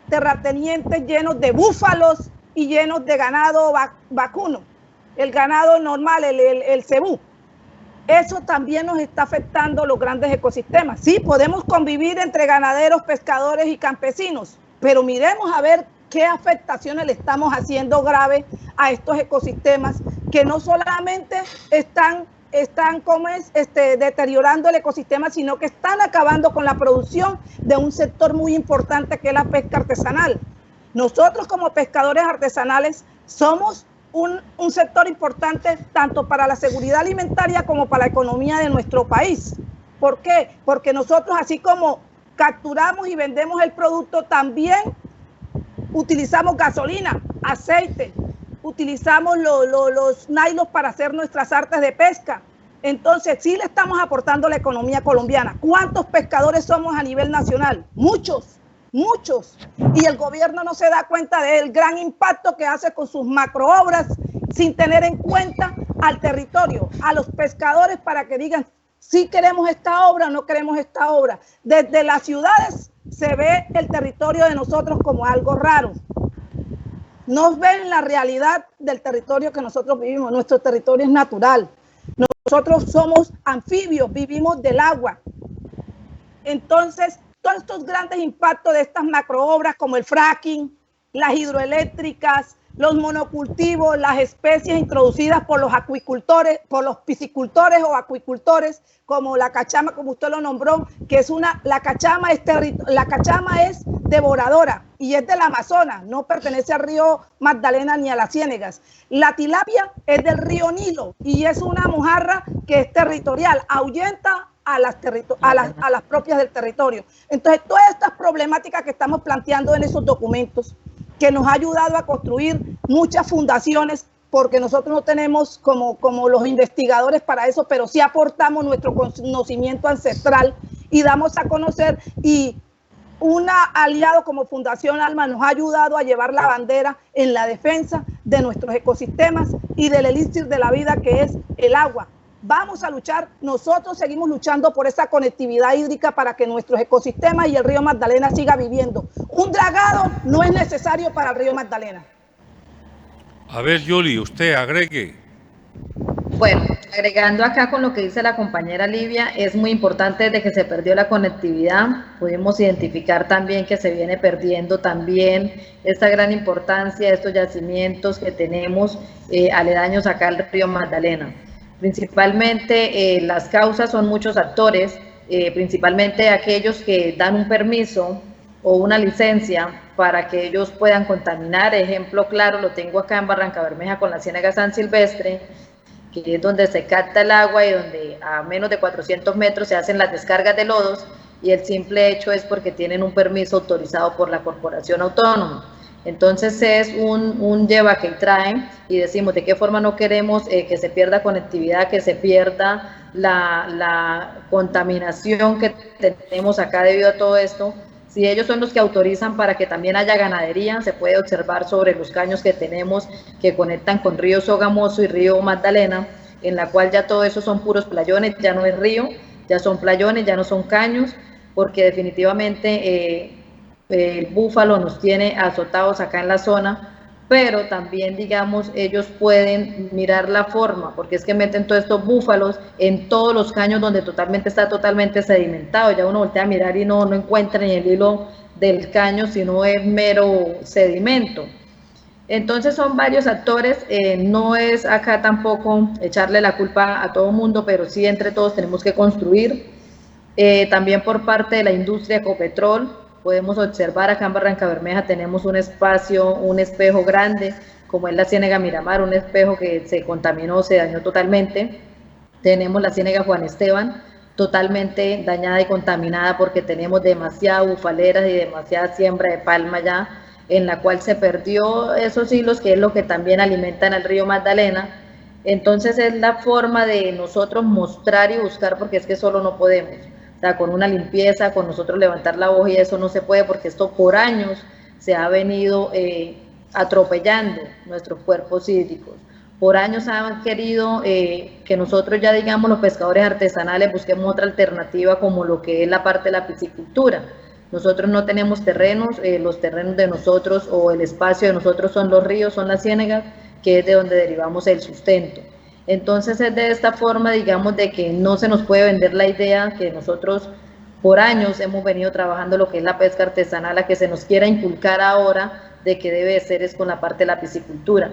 terratenientes llenos de búfalos y llenos de ganado vacuno, el ganado normal, el cebú. Eso también nos está afectando los grandes ecosistemas. Sí, podemos convivir entre ganaderos, pescadores y campesinos, pero miremos a ver qué afectaciones le estamos haciendo graves a estos ecosistemas que no solamente están deteriorando el ecosistema, sino que están acabando con la producción de un sector muy importante que es la pesca artesanal. Nosotros como pescadores artesanales somos un sector importante tanto para la seguridad alimentaria como para la economía de nuestro país. ¿Por qué? Porque nosotros, así como capturamos y vendemos el producto, también utilizamos gasolina, aceite, utilizamos los nylons para hacer nuestras artes de pesca. Entonces, sí le estamos aportando a la economía colombiana. ¿Cuántos pescadores somos a nivel nacional? Muchos. Muchos, y el gobierno no se da cuenta del gran impacto que hace con sus macroobras sin tener en cuenta al territorio, a los pescadores para que digan si queremos esta obra o no queremos esta obra. Desde las ciudades se ve el territorio de nosotros como algo raro. No ven la realidad del territorio que nosotros vivimos. Nuestro territorio es natural. Nosotros somos anfibios, vivimos del agua. Entonces, todos estos grandes impactos de estas macroobras como el fracking, las hidroeléctricas, los monocultivos, las especies introducidas por los acuicultores, por los piscicultores o acuicultores, como la cachama, como usted lo nombró, que es la cachama es devoradora y es del Amazonas, no pertenece al río Magdalena ni a las Ciénegas. La tilapia es del río Nilo y es una mojarra que es territorial, ahuyenta a las propias del territorio. Entonces, todas estas problemáticas que estamos planteando en esos documentos, que nos ha ayudado a construir muchas fundaciones, porque nosotros no tenemos como los investigadores para eso, pero sí aportamos nuestro conocimiento ancestral y damos a conocer, y un aliado como Fundación Alma nos ha ayudado a llevar la bandera en la defensa de nuestros ecosistemas y del elixir de la vida, que es el agua. Vamos a luchar, nosotros seguimos luchando por esa conectividad hídrica para que nuestros ecosistemas y el río Magdalena siga viviendo. Un dragado no es necesario para el río Magdalena. A ver, Yuli, usted agregue. Bueno, agregando acá con lo que dice la compañera Livia, es muy importante desde que se perdió la conectividad, pudimos identificar también que se viene perdiendo también esta gran importancia de estos yacimientos que tenemos aledaños acá al río Magdalena. Principalmente las causas son muchos actores, principalmente aquellos que dan un permiso o una licencia para que ellos puedan contaminar. Ejemplo claro lo tengo acá en Barrancabermeja con la Ciénaga San Silvestre, que es donde se capta el agua y donde a menos de 400 metros se hacen las descargas de lodos, y el simple hecho es porque tienen un permiso autorizado por la corporación autónoma. Entonces es un lleva que traen, y decimos de qué forma no queremos que se pierda conectividad, que se pierda la contaminación que tenemos acá debido a todo esto. Si ellos son los que autorizan para que también haya ganadería, se puede observar sobre los caños que tenemos que conectan con río Sogamoso y río Magdalena, en la cual ya todo eso son puros playones, ya no es río, ya son playones, ya no son caños, porque definitivamente el búfalo nos tiene azotados acá en la zona, pero también, digamos, ellos pueden mirar la forma, porque es que meten todos estos búfalos en todos los caños donde está totalmente sedimentado. Ya uno voltea a mirar y no encuentra ni el hilo del caño, sino es mero sedimento. Entonces son varios actores, no es acá tampoco echarle la culpa a todo el mundo, pero sí entre todos tenemos que construir. También por parte de la industria Ecopetrol, podemos observar acá en Barrancabermeja tenemos un espacio, un espejo grande, como es la Ciénaga Miramar, un espejo que se contaminó, se dañó totalmente. Tenemos la Ciénaga Juan Esteban, totalmente dañada y contaminada porque tenemos demasiadas bufaleras y demasiada siembra de palma ya, en la cual se perdió esos hilos, que es lo que también alimentan al río Magdalena. Entonces es la forma de nosotros mostrar y buscar, porque es que solo no podemos. O sea, con una limpieza, con nosotros levantar la voz, y eso no se puede, porque esto por años se ha venido atropellando nuestros cuerpos hídricos. Por años han querido que nosotros ya, digamos, los pescadores artesanales busquemos otra alternativa, como lo que es la parte de la piscicultura. Nosotros no tenemos terrenos, los terrenos de nosotros o el espacio de nosotros son los ríos, son las ciénegas, que es de donde derivamos el sustento. Entonces es de esta forma, digamos, de que no se nos puede vender la idea que nosotros por años hemos venido trabajando lo que es la pesca artesanal, a que se nos quiera inculcar ahora de que debe ser es con la parte de la piscicultura.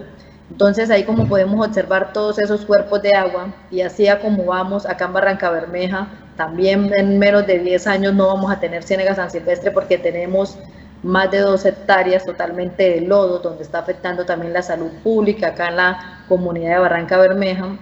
Entonces ahí como podemos observar todos esos cuerpos de agua y así a como vamos acá en Barrancabermeja, también en menos de 10 años no vamos a tener Ciénega San Silvestre porque tenemos más de 2 hectáreas totalmente de lodo, donde está afectando también la salud pública acá en la comunidad de Barrancabermeja.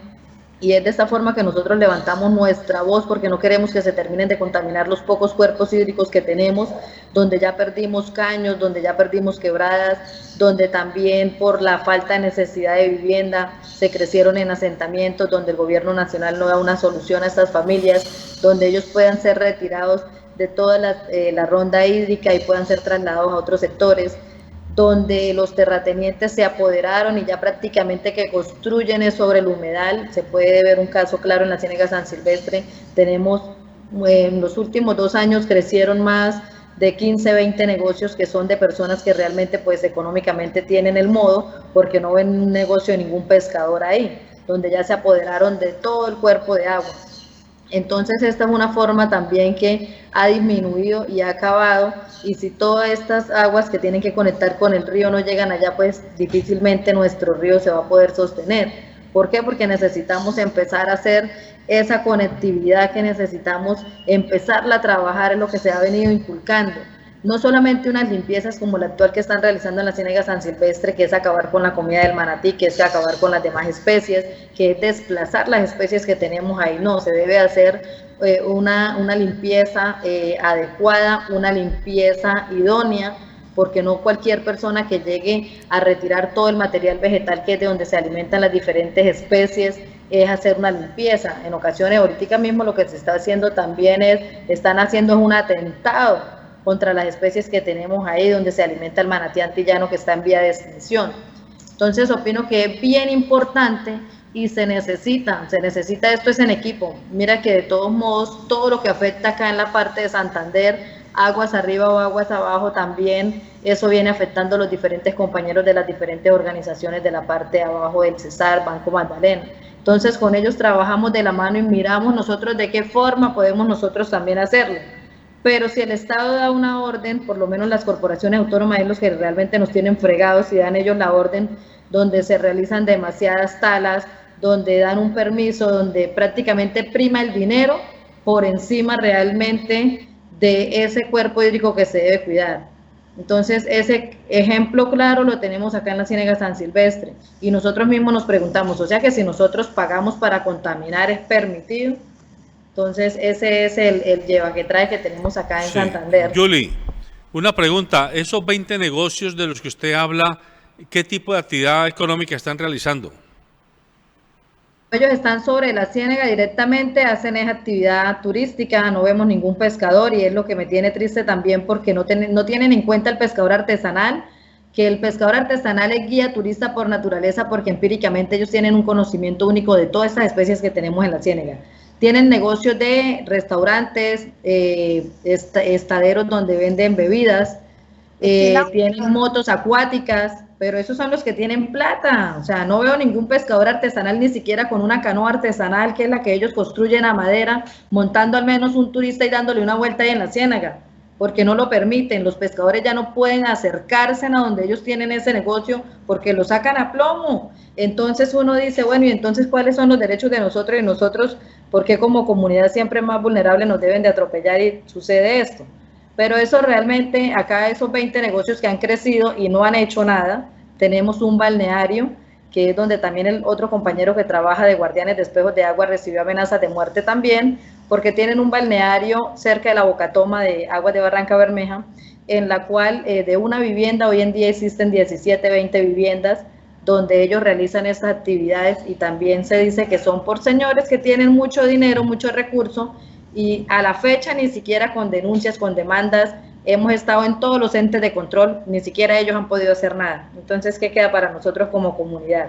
Y es de esta forma que nosotros levantamos nuestra voz porque no queremos que se terminen de contaminar los pocos cuerpos hídricos que tenemos, donde ya perdimos caños, donde ya perdimos quebradas, donde también por la falta de necesidad de vivienda se crecieron en asentamientos, donde el gobierno nacional no da una solución a estas familias, donde ellos puedan ser retirados de toda la ronda hídrica y puedan ser trasladados a otros sectores, donde los terratenientes se apoderaron y ya prácticamente que construyen es sobre el humedal. Se puede ver un caso claro en la Ciénega San Silvestre. Tenemos, en los últimos 2 años crecieron más de 15, 20 negocios que son de personas que realmente pues económicamente tienen el modo, porque no ven un negocio de ningún pescador ahí, donde ya se apoderaron de todo el cuerpo de agua. Entonces esta es una forma también que ha disminuido y ha acabado, y si todas estas aguas que tienen que conectar con el río no llegan allá, pues difícilmente nuestro río se va a poder sostener. ¿Por qué? Porque necesitamos empezar a hacer esa conectividad que necesitamos, empezarla a trabajar en lo que se ha venido inculcando. No solamente unas limpiezas como la actual que están realizando en la Ciénega San Silvestre, que es acabar con la comida del manatí, que es acabar con las demás especies, que es desplazar las especies que tenemos ahí. No, se debe hacer una limpieza adecuada, una limpieza idónea, porque no cualquier persona que llegue a retirar todo el material vegetal que es de donde se alimentan las diferentes especies es hacer una limpieza. En ocasiones, ahorita mismo lo que se está haciendo también están haciendo un atentado contra las especies que tenemos ahí, donde se alimenta el manatí antillano que está en vía de extinción. Entonces opino que es bien importante y se necesita esto es en equipo. Mira que de todos modos, todo lo que afecta acá en la parte de Santander, aguas arriba o aguas abajo, también eso viene afectando a los diferentes compañeros de las diferentes organizaciones de la parte de abajo del Cesar, Banco Magdalena. Entonces con ellos trabajamos de la mano y miramos nosotros de qué forma podemos nosotros también hacerlo. Pero si el Estado da una orden, por lo menos las corporaciones autónomas es los que realmente nos tienen fregados y dan ellos la orden, donde se realizan demasiadas talas, donde dan un permiso, donde prácticamente prima el dinero por encima realmente de ese cuerpo hídrico que se debe cuidar. Entonces ese ejemplo claro lo tenemos acá en la Ciénega San Silvestre y nosotros mismos nos preguntamos, o sea que si nosotros pagamos para contaminar es permitido. Entonces ese es el lleva que trae que tenemos acá en Santander. Julie, una pregunta, esos 20 negocios de los que usted habla, ¿qué tipo de actividad económica están realizando? Ellos están sobre la Ciénega directamente, hacen esa actividad turística, no vemos ningún pescador y es lo que me tiene triste también porque no tienen en cuenta el pescador artesanal, que el pescador artesanal es guía turista por naturaleza porque empíricamente ellos tienen un conocimiento único de todas estas especies que tenemos en la Ciénega. Tienen negocios de restaurantes, estaderos donde venden bebidas, tienen motos acuáticas, pero esos son los que tienen plata. O sea, no veo ningún pescador artesanal, ni siquiera con una canoa artesanal, que es la que ellos construyen a madera, montando al menos un turista y dándole una vuelta ahí en la Ciénaga, porque no lo permiten. Los pescadores ya no pueden acercarse a donde ellos tienen ese negocio porque lo sacan a plomo. Entonces uno dice, bueno, ¿y entonces cuáles son los derechos de nosotros y nosotros? ¿Por qué como comunidad siempre más vulnerable nos deben de atropellar y sucede esto? Pero eso realmente, acá esos 20 negocios que han crecido y no han hecho nada, tenemos un balneario, que es donde también el otro compañero que trabaja de Guardianes de Espejos de Agua recibió amenazas de muerte también, porque tienen un balneario cerca de la Bocatoma de Aguas de Barrancabermeja, en la cual de una vivienda hoy en día existen 17, 20 viviendas, donde ellos realizan estas actividades y también se dice que son por señores que tienen mucho dinero, mucho recurso, y a la fecha ni siquiera con denuncias, con demandas, hemos estado en todos los entes de control, ni siquiera ellos han podido hacer nada. Entonces, ¿qué queda para nosotros como comunidad?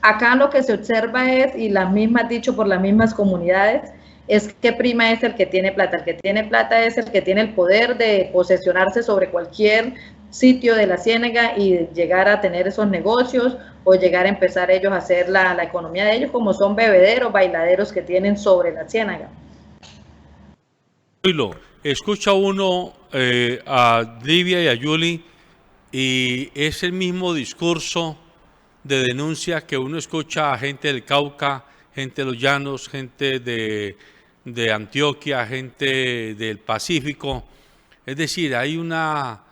Acá lo que se observa es, y las mismas dicho por las mismas comunidades, es que prima es el que tiene plata. El que tiene plata es el que tiene el poder de posesionarse sobre cualquier sitio de la Ciénaga y llegar a tener esos negocios o llegar a empezar ellos a hacer la economía de ellos, como son bebederos, bailaderos que tienen sobre la Ciénaga. Escucha uno a Livia y a Julie y es el mismo discurso de denuncia que uno escucha a gente del Cauca, gente de los Llanos, gente de Antioquia, gente del Pacífico. Es decir, hay una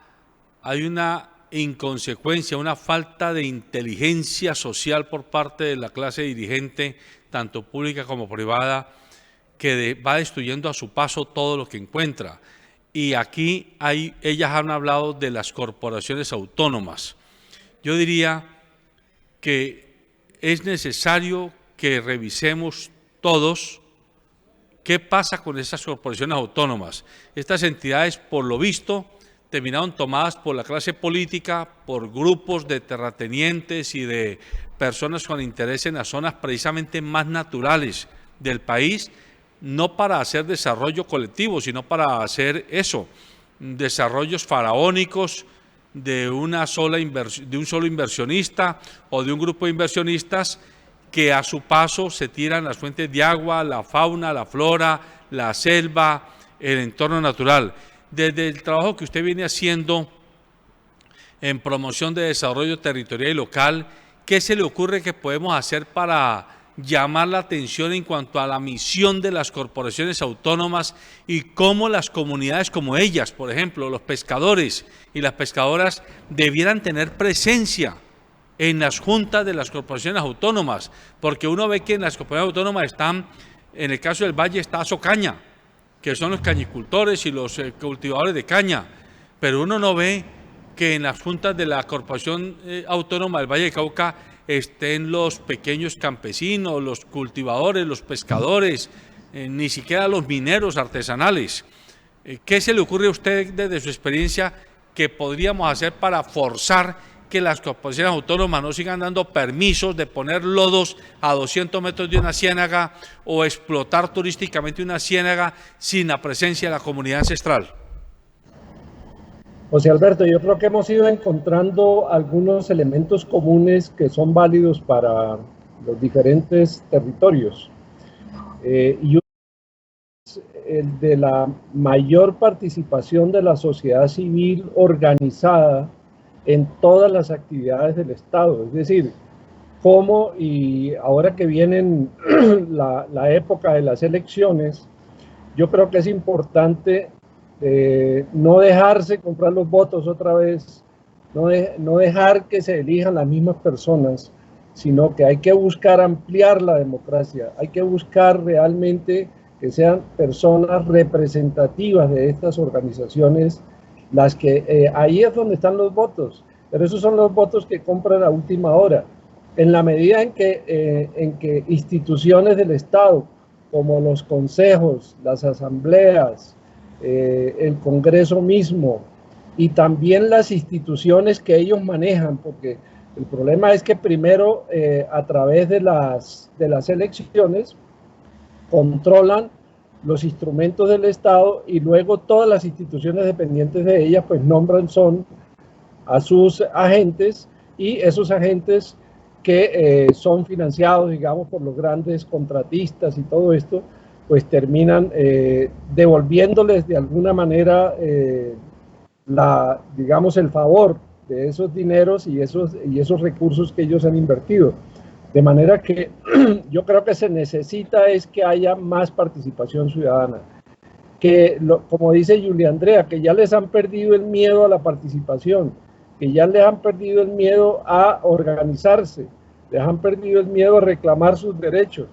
inconsecuencia, una falta de inteligencia social por parte de la clase dirigente, tanto pública como privada, que va destruyendo a su paso todo lo que encuentra. Y aquí ellas han hablado de las corporaciones autónomas. Yo diría que es necesario que revisemos todos qué pasa con esas corporaciones autónomas. Estas entidades, por lo visto, terminaron tomadas por la clase política, por grupos de terratenientes y de personas con interés en las zonas precisamente más naturales del país, no para hacer desarrollo colectivo, sino para hacer eso, desarrollos faraónicos de un solo inversionista o de un grupo de inversionistas que a su paso se tiran las fuentes de agua, la fauna, la flora, la selva, el entorno natural. Desde el trabajo que usted viene haciendo en promoción de desarrollo territorial y local, ¿qué se le ocurre que podemos hacer para llamar la atención en cuanto a la misión de las corporaciones autónomas y cómo las comunidades como ellas, por ejemplo, los pescadores y las pescadoras, debieran tener presencia en las juntas de las corporaciones autónomas? Porque uno ve que en las corporaciones autónomas están, en el caso del Valle está Socaña, que son los cañicultores y los cultivadores de caña, pero uno no ve que en las juntas de la Corporación Autónoma del Valle del Cauca estén los pequeños campesinos, los cultivadores, los pescadores, ni siquiera los mineros artesanales. ¿Qué se le ocurre a usted desde su experiencia que podríamos hacer para forzar que las corporaciones autónomas no sigan dando permisos de poner lodos a 200 metros de una ciénaga o explotar turísticamente una ciénaga sin la presencia de la comunidad ancestral? José Alberto, yo creo que hemos ido encontrando algunos elementos comunes que son válidos para los diferentes territorios. Y es el de la mayor participación de la sociedad civil organizada en todas las actividades del Estado. Es decir, cómo, y ahora que vienen la época de las elecciones, yo creo que es importante no dejarse comprar los votos otra vez, no dejar que se elijan las mismas personas, sino que hay que buscar ampliar la democracia, hay que buscar realmente que sean personas representativas de estas organizaciones las que ahí es donde están los votos, pero esos son los votos que compran a última hora. En la medida en que instituciones del Estado, como los consejos, las asambleas, el Congreso mismo y también las instituciones que ellos manejan, porque el problema es que primero a través de las elecciones controlan los instrumentos del Estado y luego todas las instituciones dependientes de ellas pues nombran a sus agentes, y esos agentes que son financiados, digamos, por los grandes contratistas y todo esto, pues terminan devolviéndoles de alguna manera digamos, el favor de esos dineros y esos recursos que ellos han invertido. De manera que yo creo que se necesita es que haya más participación ciudadana, que como dice Julia Andrea, que ya les han perdido el miedo a la participación, que ya les han perdido el miedo a organizarse, les han perdido el miedo a reclamar sus derechos.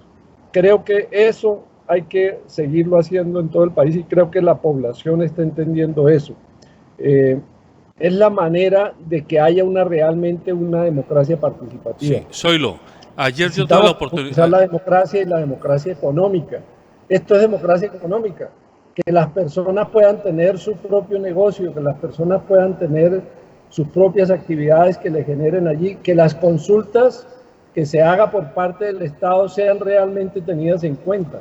Creo que eso hay que seguirlo haciendo en todo el país y creo que la población está entendiendo eso. Es la manera de que haya realmente una democracia participativa. Sí, Zoilo, ayer yo tuve la oportunidad. La democracia y la democracia económica. Esto es democracia económica. Que las personas puedan tener su propio negocio, que las personas puedan tener sus propias actividades que le generen allí, que las consultas que se haga por parte del Estado sean realmente tenidas en cuenta.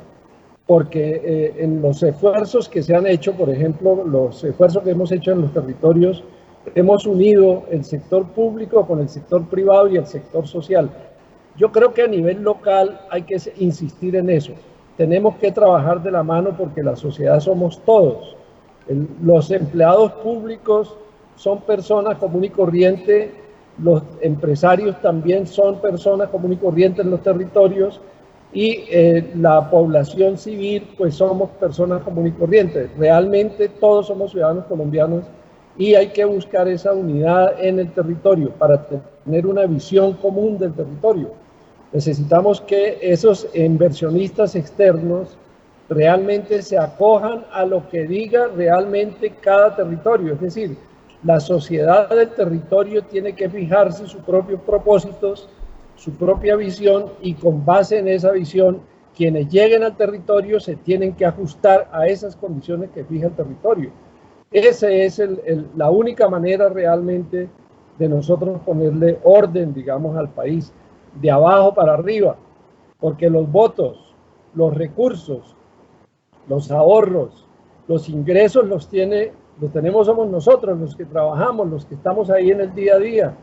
Porque en los esfuerzos que se han hecho, por ejemplo, los esfuerzos que hemos hecho en los territorios, hemos unido el sector público con el sector privado y el sector social. Yo creo que a nivel local hay que insistir en eso. Tenemos que trabajar de la mano porque la sociedad somos todos. Los empleados públicos son personas común y corriente los empresarios también son personas comunes y corrientes en los territorios, y la población civil, pues somos personas comunes y corrientes. Realmente todos somos ciudadanos colombianos y hay que buscar esa unidad en el territorio para tener una visión común del territorio. Necesitamos que esos inversionistas externos realmente se acojan a lo que diga realmente cada territorio. Es decir, la sociedad del territorio tiene que fijarse sus propios propósitos, su propia visión, y con base en esa visión, quienes lleguen al territorio se tienen que ajustar a esas condiciones que fija el territorio. Esa es la única manera realmente de nosotros ponerle orden, digamos, al país, de abajo para arriba, porque los votos, los recursos, los ahorros, los ingresos los tenemos somos nosotros, los que trabajamos, los que estamos ahí en el día a día.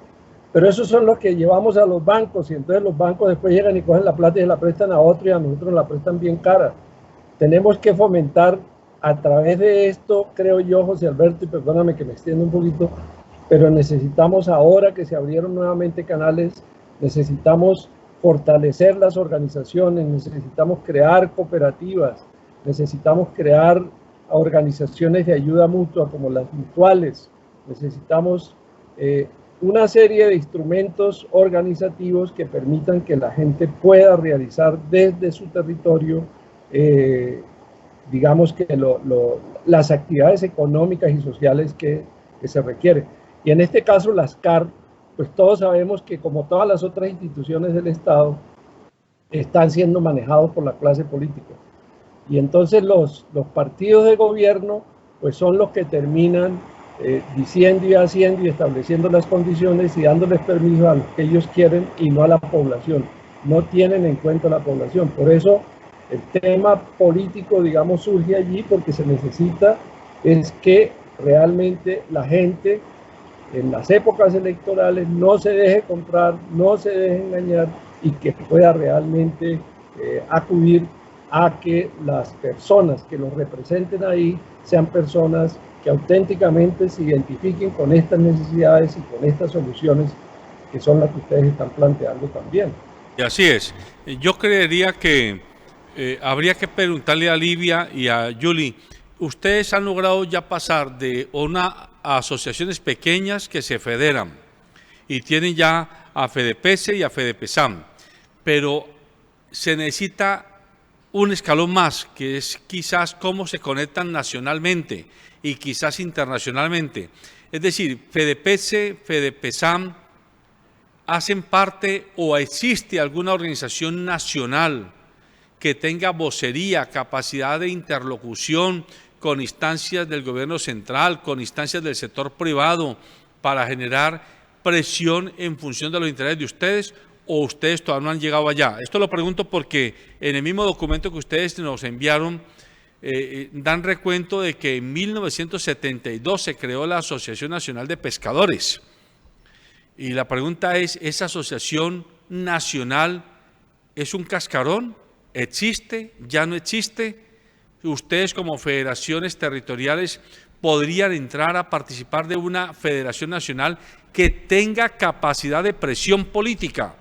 Pero esos son los que llevamos a los bancos, y entonces los bancos después llegan y cogen la plata y se la prestan a otro, y a nosotros la prestan bien cara. Tenemos que fomentar a través de esto, creo yo, José Alberto, y perdóname que me extiendo un poquito, pero necesitamos, ahora que se abrieron nuevamente canales, necesitamos fortalecer las organizaciones, necesitamos crear cooperativas, necesitamos crear organizaciones de ayuda mutua como las mutuales, necesitamos una serie de instrumentos organizativos que permitan que la gente pueda realizar desde su territorio, digamos que las actividades económicas y sociales que se requieren. Y en este caso las CAR, pues todos sabemos que, como todas las otras instituciones del Estado, están siendo manejados por la clase política. Y entonces los partidos de gobierno pues son los que terminan diciendo y haciendo y estableciendo las condiciones y dándoles permiso a los que ellos quieren y no a la población. No tienen en cuenta la población. Por eso el tema político, digamos, surge allí, porque se necesita es que realmente la gente en las épocas electorales no se deje comprar, no se deje engañar, y que pueda realmente acudir a que las personas que los representen ahí sean personas que auténticamente se identifiquen con estas necesidades y con estas soluciones que son las que ustedes están planteando también. Y así es. Yo creería que habría que preguntarle a Livia y a Julie, ustedes han logrado ya pasar de asociaciones pequeñas que se federan y tienen ya a FEDEPESE y a FEDEPESAM, pero se necesita un escalón más, que es quizás cómo se conectan nacionalmente y quizás internacionalmente. Es decir, FEDEPESE, FEDEPESAM, ¿hacen parte o existe alguna organización nacional que tenga vocería, capacidad de interlocución con instancias del gobierno central, con instancias del sector privado, para generar presión en función de los intereses de ustedes, o ustedes todavía no han llegado allá? Esto lo pregunto porque en el mismo documento que ustedes nos enviaron dan recuento de que en 1972 se creó la Asociación Nacional de Pescadores. Y la pregunta es, ¿esa asociación nacional es un cascarón? ¿Existe? ¿Ya no existe? ¿Ustedes como federaciones territoriales podrían entrar a participar de una federación nacional que tenga capacidad de presión política?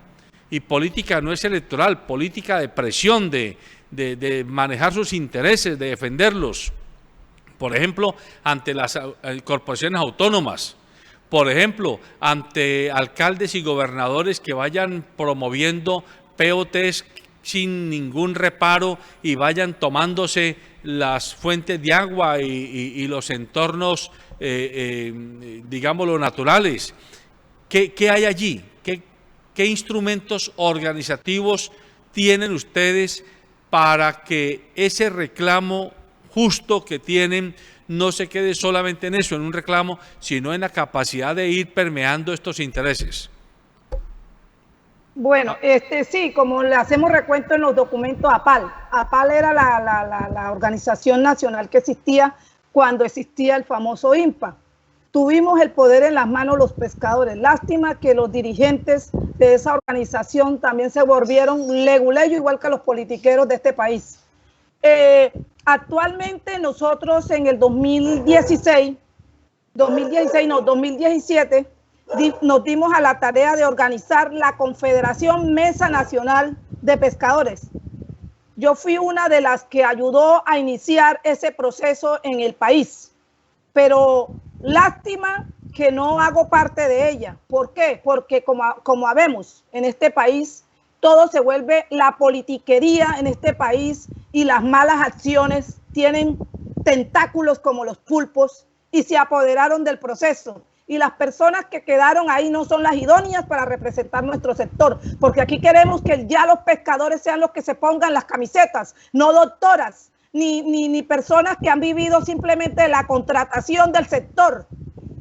Y política no es electoral, política de presión, de manejar sus intereses, de defenderlos. Por ejemplo, ante las corporaciones autónomas. Por ejemplo, ante alcaldes y gobernadores que vayan promoviendo POTs sin ningún reparo y vayan tomándose las fuentes de agua y los entornos, digámoslo, naturales. ¿Qué hay allí? ¿Qué instrumentos organizativos tienen ustedes para que ese reclamo justo que tienen no se quede solamente en eso, en un reclamo, sino en la capacidad de ir permeando estos intereses? Bueno, sí, como le hacemos recuento en los documentos, APAL. APAL era la organización nacional que existía cuando existía el famoso INPA. Tuvimos el poder en las manos los pescadores. Lástima que los dirigentes de esa organización también se volvieron leguleyos, igual que los politiqueros de este país. Actualmente nosotros en el 2017, nos dimos a la tarea de organizar la Confederación Mesa Nacional de Pescadores. Yo fui una de las que ayudó a iniciar ese proceso en el país, pero lástima que no hago parte de ella. ¿Por qué? Porque como habemos en este país, todo se vuelve la politiquería en este país y las malas acciones tienen tentáculos como los pulpos y se apoderaron del proceso. Y las personas que quedaron ahí no son las idóneas para representar nuestro sector, porque aquí queremos que ya los pescadores sean los que se pongan las camisetas, no doctoras, ni personas que han vivido simplemente la contratación del sector.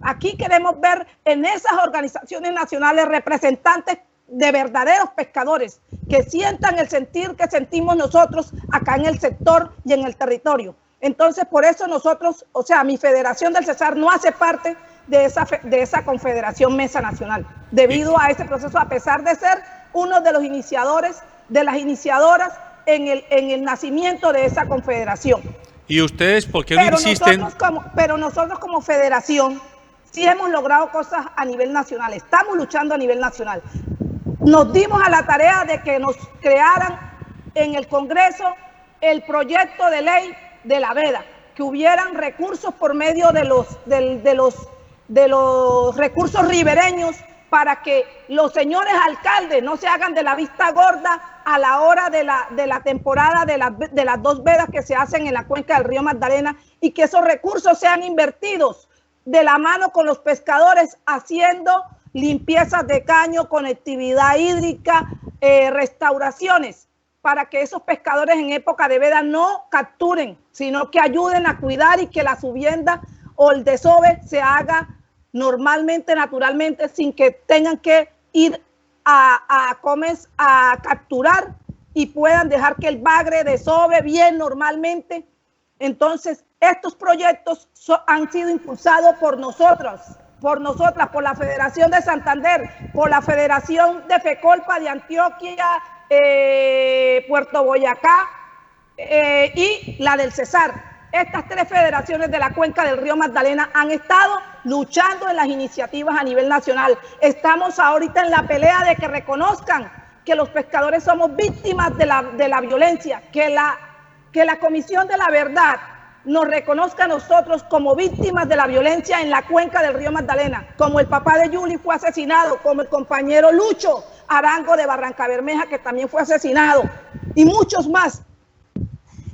Aquí queremos ver en esas organizaciones nacionales representantes de verdaderos pescadores que sientan el sentir que sentimos nosotros acá en el sector y en el territorio. Entonces, por eso nosotros, o sea, mi Federación del Cesar no hace parte de esa Confederación Mesa Nacional, debido a ese proceso, a pesar de ser uno de los iniciadores, de las iniciadoras en el nacimiento de esa confederación. ¿Y ustedes por qué no insisten? Pero nosotros como federación sí hemos logrado cosas a nivel nacional, estamos luchando a nivel nacional. Nos dimos a la tarea de que nos crearan en el Congreso el proyecto de ley de la veda, que hubieran recursos por medio de los recursos ribereños para que los señores alcaldes no se hagan de la vista gorda a la hora de la temporada de las 2 vedas que se hacen en la cuenca del río Magdalena, y que esos recursos sean invertidos de la mano con los pescadores, haciendo limpiezas de caño, conectividad hídrica, restauraciones, para que esos pescadores en época de veda no capturen, sino que ayuden a cuidar y que la subienda o el desove se haga normalmente, naturalmente, sin que tengan que ir a capturar, y puedan dejar que el bagre desove bien normalmente. Entonces, estos proyectos han sido impulsados por nosotras, por la Federación de Santander, por la Federación de FECOLPA de Antioquia, Puerto Boyacá y la del Cesar. Estas 3 federaciones de la cuenca del río Magdalena han estado luchando en las iniciativas a nivel nacional. Estamos ahorita en la pelea de que reconozcan que los pescadores somos víctimas de la violencia, que la Comisión de la Verdad nos reconozca a nosotros como víctimas de la violencia en la cuenca del río Magdalena, como el papá de Yuli fue asesinado, como el compañero Lucho Arango de Barrancabermeja, que también fue asesinado, y muchos más.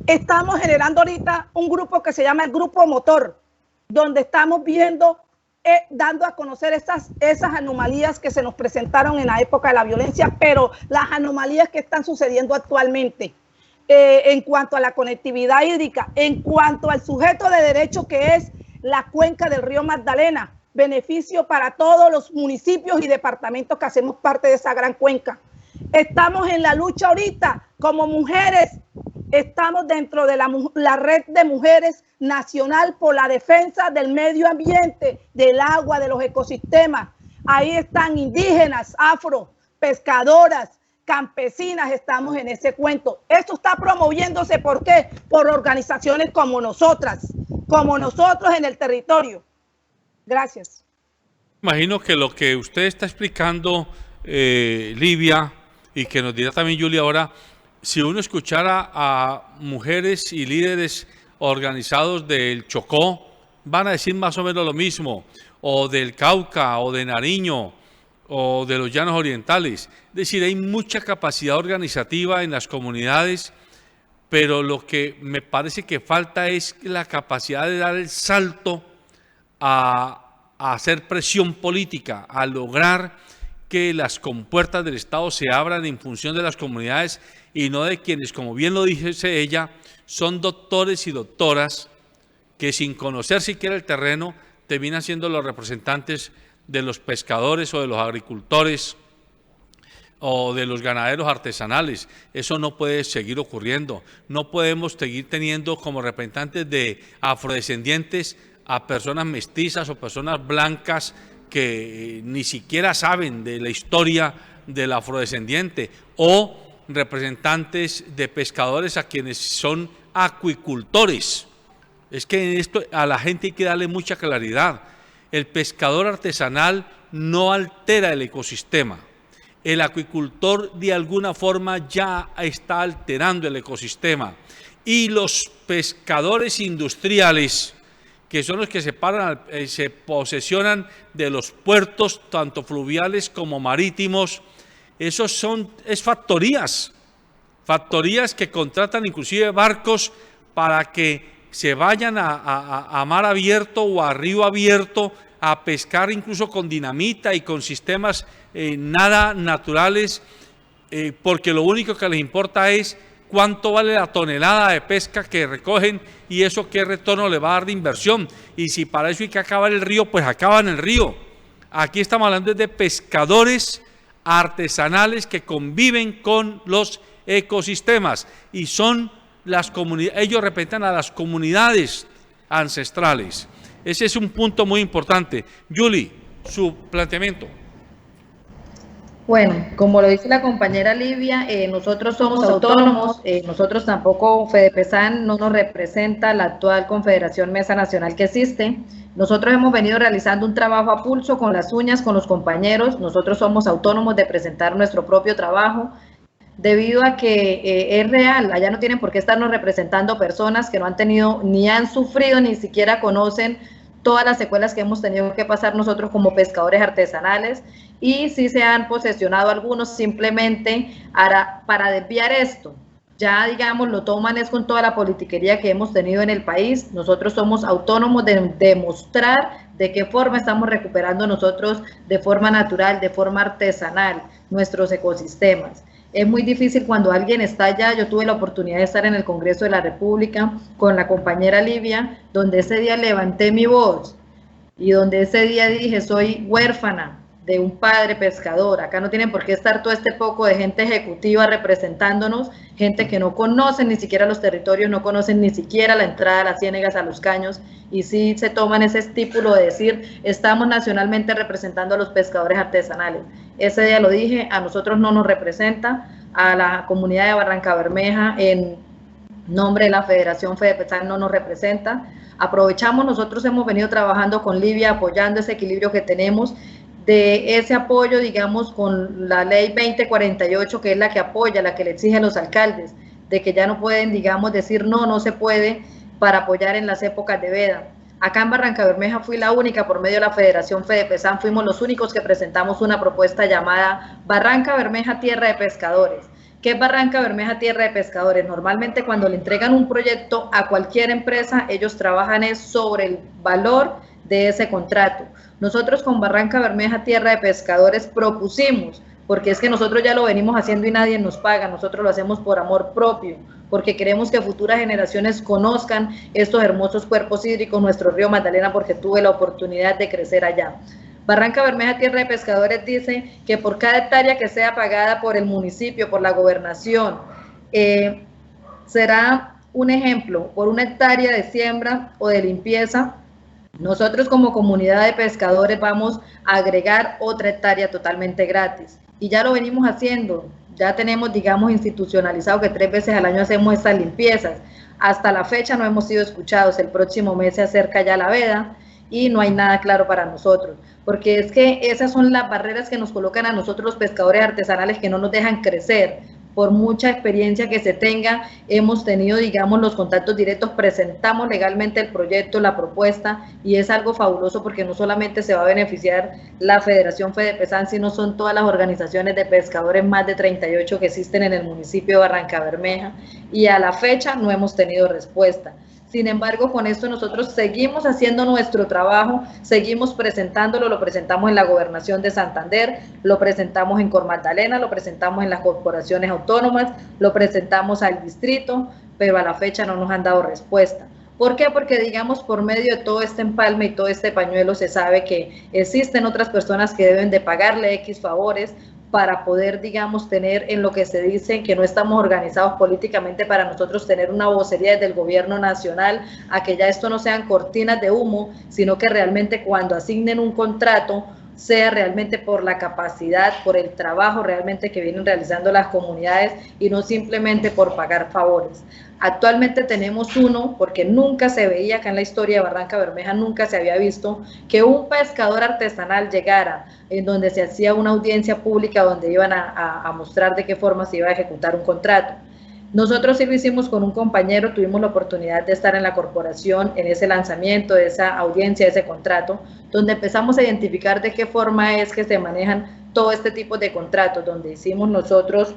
Estamos generando ahorita un grupo que se llama el Grupo Motor, donde estamos viendo, dando a conocer esas anomalías que se nos presentaron en la época de la violencia, pero las anomalías que están sucediendo actualmente. En cuanto a la conectividad hídrica, en cuanto al sujeto de derecho que es la cuenca del río Magdalena, beneficio para todos los municipios y departamentos que hacemos parte de esa gran cuenca. Estamos en la lucha ahorita como mujeres, estamos dentro de la red de mujeres nacional por la defensa del medio ambiente, del agua, de los ecosistemas. Ahí están indígenas, afro, pescadoras, campesinas, estamos en ese cuento. Esto está promoviéndose, ¿por qué? Por organizaciones como nosotras, como nosotros en el territorio. Gracias. Imagino que lo que usted está explicando, Livia, y que nos dirá también Julia ahora, si uno escuchara a mujeres y líderes organizados del Chocó, van a decir más o menos lo mismo, o del Cauca, o de Nariño, o de los llanos orientales. Es decir, hay mucha capacidad organizativa en las comunidades, pero lo que me parece que falta es la capacidad de dar el salto a hacer presión política, a lograr que las compuertas del Estado se abran en función de las comunidades y no de quienes, como bien lo dice ella, son doctores y doctoras que sin conocer siquiera el terreno terminan siendo los representantes de los pescadores o de los agricultores o de los ganaderos artesanales. Eso no puede seguir ocurriendo. No podemos seguir teniendo como representantes de afrodescendientes a personas mestizas o personas blancas que ni siquiera saben de la historia del afrodescendiente, o representantes de pescadores a quienes son acuicultores. Es que en esto a la gente hay que darle mucha claridad. El pescador artesanal no altera el ecosistema. El acuicultor de alguna forma ya está alterando el ecosistema. Y los pescadores industriales, que son los que se posesionan de los puertos, tanto fluviales como marítimos, esos es factorías que contratan inclusive barcos para que se vayan a mar abierto o a río abierto a pescar incluso con dinamita y con sistemas nada naturales, porque lo único que les importa es cuánto vale la tonelada de pesca que recogen y eso qué retorno le va a dar de inversión. Y si para eso hay que acabar el río, pues acaban el río. Aquí estamos hablando de pescadores artesanales que conviven con los ecosistemas y son las comunidades, ellos representan a las comunidades ancestrales. Ese es un punto muy importante. Julie, su planteamiento. Bueno, como lo dice la compañera Livia, nosotros somos autónomos, nosotros tampoco, FEDEPESAN no nos representa la actual Confederación Mesa Nacional que existe. Nosotros hemos venido realizando un trabajo a pulso con las uñas, con los compañeros. Nosotros somos autónomos de presentar nuestro propio trabajo, debido a que es real, allá no tienen por qué estarnos representando personas que no han tenido, ni han sufrido, ni siquiera conocen todas las secuelas que hemos tenido que pasar nosotros como pescadores artesanales, y sí se han posesionado algunos simplemente para desviar esto. Ya, digamos, lo toman es con toda la politiquería que hemos tenido en el país. Nosotros somos autónomos de demostrar de qué forma estamos recuperando nosotros de forma natural, de forma artesanal, nuestros ecosistemas. Es muy difícil cuando alguien está allá. Yo tuve la oportunidad de estar en el Congreso de la República con la compañera Livia, donde ese día levanté mi voz y donde ese día dije, soy huérfana de un padre pescador. Acá no tienen por qué estar todo este poco de gente ejecutiva representándonos, gente que no conocen ni siquiera los territorios, no conocen ni siquiera la entrada a las ciénegas, a los caños, y sí se toman ese estípulo de decir, estamos nacionalmente representando a los pescadores artesanales. Ese día lo dije, a nosotros no nos representa, a la comunidad de Barranca Bermeja, en nombre de la Federación FEDEPESAN no nos representa. Aprovechamos, nosotros hemos venido trabajando con Livia, apoyando ese equilibrio que tenemos, de ese apoyo, digamos, con la ley 2048, que es la que apoya, la que le exige a los alcaldes, de que ya no pueden, digamos, decir no, no se puede, para apoyar en las épocas de veda. Acá en Barranca Bermeja fui la única, por medio de la Federación FEDEPESAN, fuimos los únicos que presentamos una propuesta llamada Barranca Bermeja Tierra de Pescadores. ¿Qué es Barranca Bermeja Tierra de Pescadores? Normalmente cuando le entregan un proyecto a cualquier empresa, ellos trabajan es sobre el valor de ese contrato. Nosotros con Barranca Bermeja Tierra de Pescadores propusimos, porque es que nosotros ya lo venimos haciendo y nadie nos paga, nosotros lo hacemos por amor propio, porque queremos que futuras generaciones conozcan estos hermosos cuerpos hídricos, nuestro río Magdalena, porque tuve la oportunidad de crecer allá. Barranca Bermeja Tierra de Pescadores dice que por cada hectárea que sea pagada por el municipio, por la gobernación, será un ejemplo, por una hectárea de siembra o de limpieza, nosotros como comunidad de pescadores vamos a agregar otra hectárea totalmente gratis. Y ya lo venimos haciendo, ya tenemos, digamos, institucionalizado que 3 veces al año hacemos estas limpiezas. Hasta la fecha no hemos sido escuchados, el próximo mes se acerca ya la veda y no hay nada claro para nosotros, porque es que esas son las barreras que nos colocan a nosotros los pescadores artesanales, que no nos dejan crecer. Por mucha experiencia que se tenga, hemos tenido, digamos, los contactos directos, presentamos legalmente el proyecto, la propuesta, y es algo fabuloso porque no solamente se va a beneficiar la Federación FEDEPESAN, sino son todas las organizaciones de pescadores, más de 38 que existen en el municipio de Barranca Bermeja, y a la fecha no hemos tenido respuesta. Sin embargo, con esto nosotros seguimos haciendo nuestro trabajo, seguimos presentándolo, lo presentamos en la Gobernación de Santander, lo presentamos en Cor Magdalena, lo presentamos en las corporaciones autónomas, lo presentamos al distrito, pero a la fecha no nos han dado respuesta. ¿Por qué? Porque, digamos, por medio de todo este empalme y todo este pañuelo se sabe que existen otras personas que deben de pagarle X favores para poder, digamos, tener en lo que se dice que no estamos organizados políticamente, para nosotros tener una vocería desde el gobierno nacional, a que ya esto no sean cortinas de humo, sino que realmente cuando asignen un contrato sea realmente por la capacidad, por el trabajo realmente que vienen realizando las comunidades y no simplemente por pagar favores. Actualmente tenemos uno, porque nunca se veía acá en la historia de Barranca Bermeja, nunca se había visto que un pescador artesanal llegara en donde se hacía una audiencia pública donde iban a mostrar de qué forma se iba a ejecutar un contrato. Nosotros sí lo hicimos con un compañero, tuvimos la oportunidad de estar en la corporación en ese lanzamiento, de esa audiencia, de ese contrato, donde empezamos a identificar de qué forma es que se manejan todo este tipo de contratos, donde hicimos nosotros,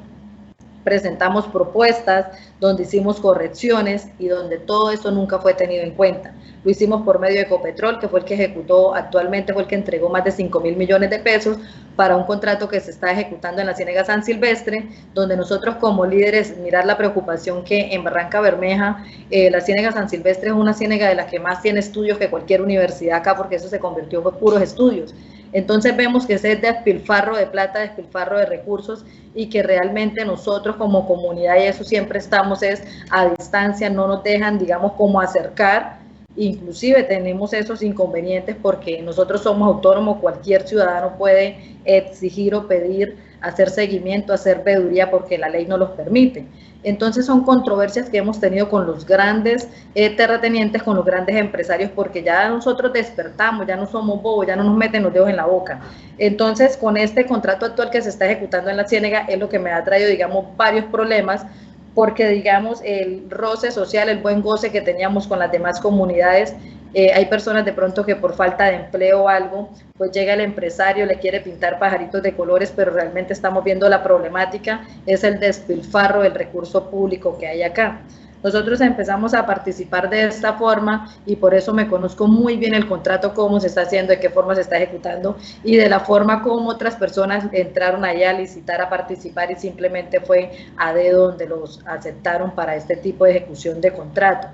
presentamos propuestas, donde hicimos correcciones y donde todo eso nunca fue tenido en cuenta. Lo hicimos por medio de Ecopetrol, que fue el que ejecutó actualmente, fue el que entregó más de 5.000 millones de pesos para un contrato que se está ejecutando en la Ciénaga San Silvestre, donde nosotros como líderes mirar la preocupación que en Barranca Bermeja, la Ciénaga San Silvestre es una ciénaga de la que más tiene estudios que cualquier universidad acá, porque eso se convirtió en puros estudios. Entonces vemos que ese es despilfarro de plata, despilfarro de recursos, y que realmente nosotros como comunidad, y eso siempre estamos es a distancia, no nos dejan, digamos, como acercar. Inclusive tenemos esos inconvenientes porque nosotros somos autónomos, cualquier ciudadano puede exigir o pedir, hacer seguimiento, hacer veeduría porque la ley no los permite. Entonces son controversias que hemos tenido con los grandes terratenientes, con los grandes empresarios, porque ya nosotros despertamos, ya no somos bobos, ya no nos meten los dedos en la boca. Entonces con este contrato actual que se está ejecutando en la Ciénaga es lo que me ha traído, digamos, varios problemas, porque digamos el roce social, el buen goce que teníamos con las demás comunidades, hay personas de pronto que por falta de empleo o algo, pues llega el empresario, le quiere pintar pajaritos de colores, pero realmente estamos viendo la problemática, es el despilfarro del recurso público que hay acá. Nosotros empezamos a participar de esta forma y por eso me conozco muy bien el contrato, cómo se está haciendo, de qué forma se está ejecutando y de la forma como otras personas entraron allá a licitar, a participar y simplemente fue a dedo donde los aceptaron para este tipo de ejecución de contrato.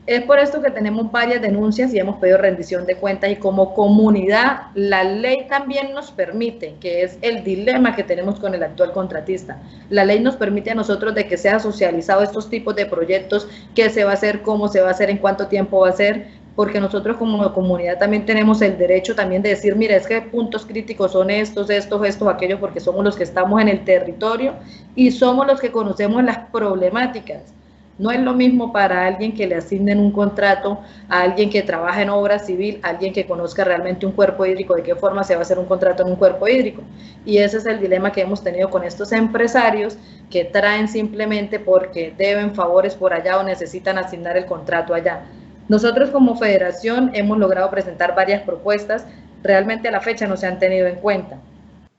Es por esto que tenemos varias denuncias y hemos pedido rendición de cuentas, y como comunidad la ley también nos permite, que es el dilema que tenemos con el actual contratista, la ley nos permite a nosotros de que sea socializado estos tipos de proyectos, qué se va a hacer, cómo se va a hacer, en cuánto tiempo va a ser, porque nosotros como comunidad también tenemos el derecho también de decir, mira, es que puntos críticos son estos, aquellos, porque somos los que estamos en el territorio y somos los que conocemos las problemáticas. No es lo mismo para alguien que le asignen un contrato, a alguien que trabaja en obra civil, a alguien que conozca realmente un cuerpo hídrico, de qué forma se va a hacer un contrato en un cuerpo hídrico. Y ese es el dilema que hemos tenido con estos empresarios que traen simplemente porque deben favores por allá o necesitan asignar el contrato allá. Nosotros como federación hemos logrado presentar varias propuestas, realmente a la fecha no se han tenido en cuenta.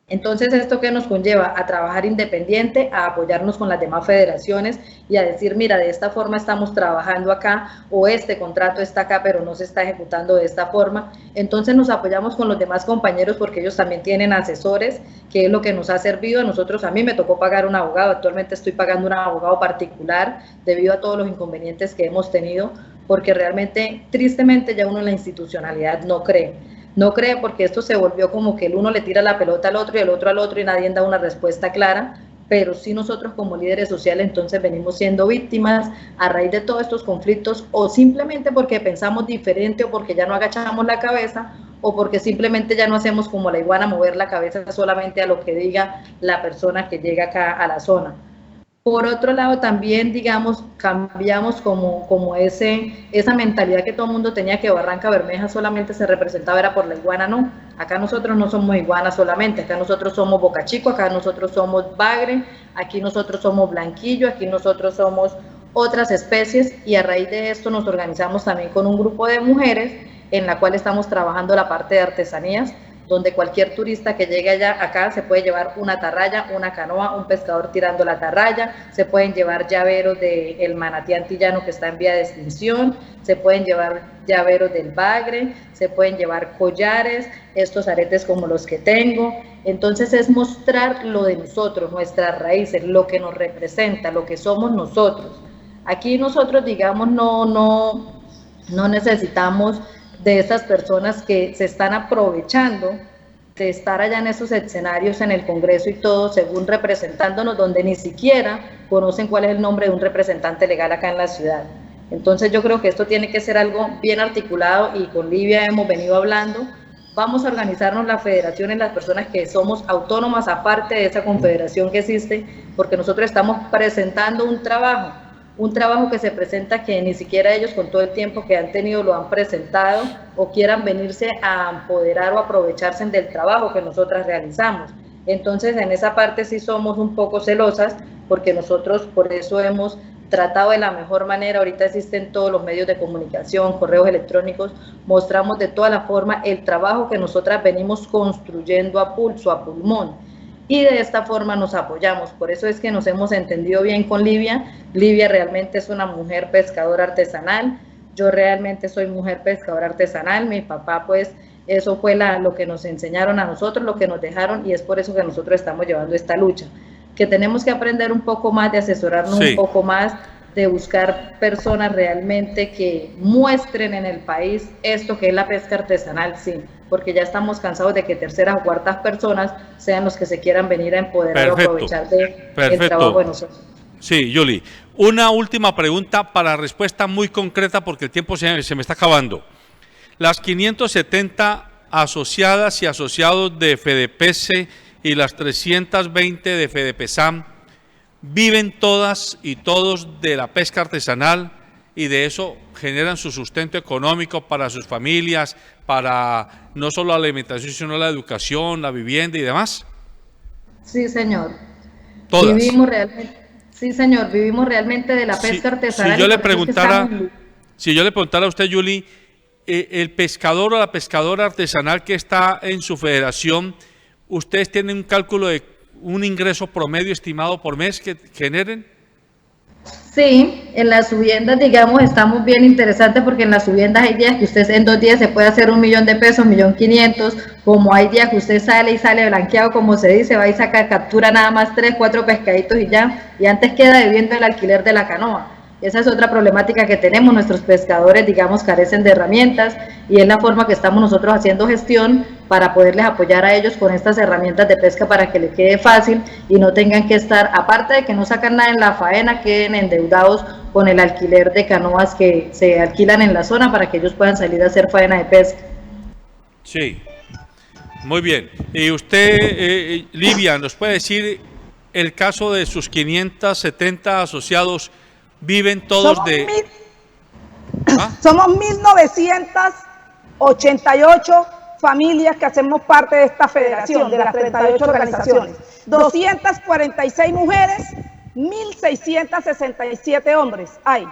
Entonces, ¿esto qué nos conlleva? A trabajar independiente, a apoyarnos con las demás federaciones y a decir, mira, de esta forma estamos trabajando acá, o este contrato está acá, pero no se está ejecutando de esta forma. Entonces nos apoyamos con los demás compañeros porque ellos también tienen asesores, que es lo que nos ha servido a nosotros. A mí me tocó pagar un abogado, actualmente estoy pagando un abogado particular debido a todos los inconvenientes que hemos tenido, porque realmente, tristemente, ya uno en la institucionalidad no cree. No cree porque esto se volvió como que el uno le tira la pelota al otro y el otro al otro y nadie da una respuesta clara, pero sí nosotros como líderes sociales entonces venimos siendo víctimas a raíz de todos estos conflictos, o simplemente porque pensamos diferente, o porque ya no agachamos la cabeza, o porque simplemente ya no hacemos como la iguana, mover la cabeza solamente a lo que diga la persona que llega acá a la zona. Por otro lado, también, digamos, cambiamos como esa mentalidad que todo el mundo tenía, que Barranca Bermeja solamente se representaba era por la iguana. No, acá nosotros no somos iguanas solamente, acá nosotros somos bocachico, acá nosotros somos bagre, aquí nosotros somos blanquillo, aquí nosotros somos otras especies, y a raíz de esto nos organizamos también con un grupo de mujeres en la cual estamos trabajando la parte de artesanías, donde cualquier turista que llegue allá acá se puede llevar una atarraya, una canoa, un pescador tirando la atarraya, se pueden llevar llaveros del manatí antillano que está en vía de extinción, se pueden llevar llaveros del bagre, se pueden llevar collares, estos aretes como los que tengo. Entonces es mostrar lo de nosotros, nuestras raíces, lo que nos representa, lo que somos nosotros. Aquí nosotros, digamos, no necesitamos de esas personas que se están aprovechando de estar allá en esos escenarios en el Congreso y todo, según representándonos, donde ni siquiera conocen cuál es el nombre de un representante legal acá en la ciudad. Entonces yo creo que esto tiene que ser algo bien articulado, y con Livia hemos venido hablando vamos a organizarnos las federaciones, las personas que somos autónomas aparte de esa confederación que existe, porque nosotros estamos presentando un trabajo que se presenta que ni siquiera ellos con todo el tiempo que han tenido lo han presentado o quieran venirse a empoderar o aprovecharse del trabajo que nosotras realizamos. Entonces, en esa parte sí somos un poco celosas, porque nosotros por eso hemos tratado de la mejor manera. Ahorita existen todos los medios de comunicación, correos electrónicos, mostramos de toda la forma el trabajo que nosotras venimos construyendo a pulso, a pulmón, y de esta forma nos apoyamos. Por eso es que nos hemos entendido bien con Livia. Livia realmente es una mujer pescadora artesanal, yo realmente soy mujer pescadora artesanal, mi papá pues eso fue lo que nos enseñaron a nosotros, lo que nos dejaron, y es por eso que nosotros estamos llevando esta lucha, que tenemos que aprender un poco más, de asesorarnos un poco más, de buscar personas realmente que muestren en el país esto que es la pesca artesanal, sí, porque ya estamos cansados de que terceras o cuartas personas sean los que se quieran venir a empoderar o aprovechar del trabajo de nosotros. Sí, Yuli, una última pregunta para respuesta muy concreta porque el tiempo se me está acabando. Las 570 asociadas y asociados de FEDEPESE y las 320 de FEDEPESAM viven todas y todos de la pesca artesanal y de eso generan su sustento económico para sus familias, para no solo la alimentación, sino la educación, la vivienda y demás. Sí, señor. Todas. Vivimos realmente, sí, señor, vivimos realmente de la pesca artesanal. Si yo le preguntara a usted, Yuli, el pescador o la pescadora artesanal que está en su federación, ¿ustedes tienen un cálculo de un ingreso promedio estimado por mes que generen? Sí, en las subiendas, digamos, estamos bien interesantes porque en las subiendas hay días que usted en 2 días se puede hacer 1.000.000 de pesos, 1.500.000, como hay días que usted sale y sale blanqueado, como se dice, va y saca, captura nada más 3, 4 pescaditos y ya, y antes queda debiendo el alquiler de la canoa. Esa es otra problemática que tenemos, nuestros pescadores, digamos, carecen de herramientas y es la forma que estamos nosotros haciendo gestión para poderles apoyar a ellos con estas herramientas de pesca para que les quede fácil y no tengan que estar, aparte de que no sacan nada en la faena, queden endeudados con el alquiler de canoas que se alquilan en la zona para que ellos puedan salir a hacer faena de pesca. Sí, muy bien. Y usted, Livia, ¿nos puede decir el caso de sus 570 asociados? ¿Viven todos Somos 1.988 familias que hacemos parte de esta federación, de las 38 organizaciones. 246 mujeres, 1.667 hombres hay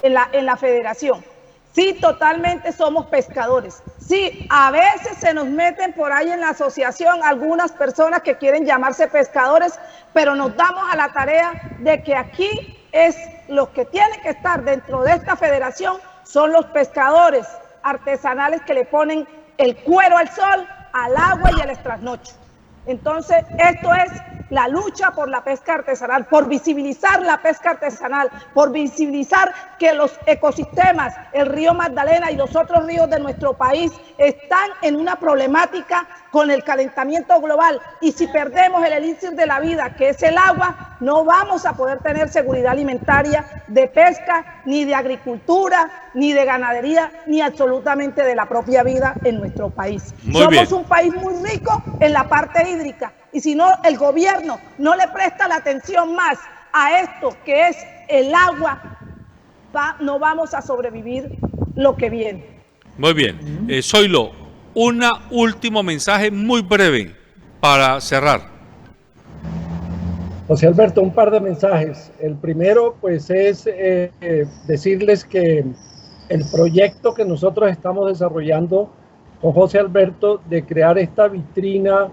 en la federación. Sí, totalmente somos pescadores. Sí, a veces se nos meten por ahí en la asociación algunas personas que quieren llamarse pescadores, pero nos damos a la tarea de que aquí es los que tienen que estar dentro de esta federación, son los pescadores artesanales que le ponen el cuero al sol, al agua y al trasnocho. Entonces, esto es la lucha por la pesca artesanal, por visibilizar la pesca artesanal, por visibilizar que los ecosistemas, el río Magdalena y los otros ríos de nuestro país están en una problemática con el calentamiento global, y si perdemos el elixir de la vida, que es el agua, no vamos a poder tener seguridad alimentaria de pesca, ni de agricultura, ni de ganadería, ni absolutamente de la propia vida en nuestro país. Somos un país muy rico en la parte hídrica, y si no, el gobierno no le presta la atención más a esto que es el agua, no vamos a sobrevivir lo que viene. Muy bien. Zoilo, un último mensaje muy breve para cerrar. José Alberto, un par de mensajes. El primero, pues, es decirles que el proyecto que nosotros estamos desarrollando con José Alberto de crear esta vitrina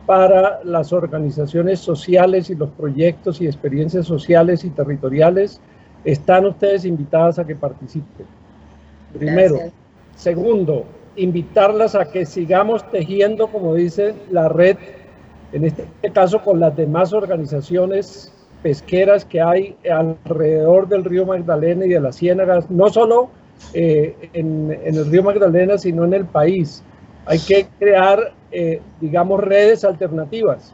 para las organizaciones sociales y los proyectos y experiencias sociales y territoriales, están ustedes invitadas a que participen. Primero. Gracias. Segundo, invitarlas a que sigamos tejiendo, como dice, la red, en este caso con las demás organizaciones pesqueras que hay alrededor del río Magdalena y de las ciénagas, no solo en el río Magdalena, sino en el país. Hay que crear, digamos, redes alternativas,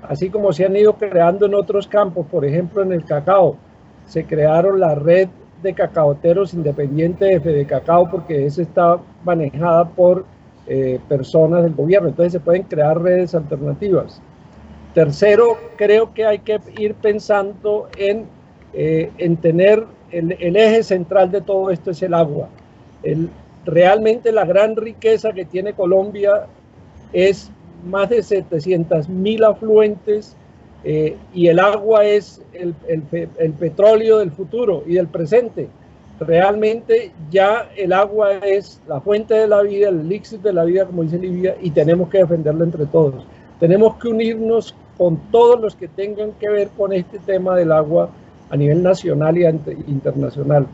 así como se han ido creando en otros campos. Por ejemplo, en el cacao, se crearon la red de cacaoteros independiente de Fedecacao, porque esa está manejada por personas del gobierno. Entonces se pueden crear redes alternativas. Tercero, creo que hay que ir pensando en tener el eje central de todo esto es el agua. Realmente la gran riqueza que tiene Colombia es más de 700.000 afluentes y el agua es el petróleo del futuro y del presente. Realmente ya el agua es la fuente de la vida, el elixir de la vida, como dice Livia, y tenemos que defenderlo entre todos. Tenemos que unirnos con todos los que tengan que ver con este tema del agua a nivel nacional y internacional.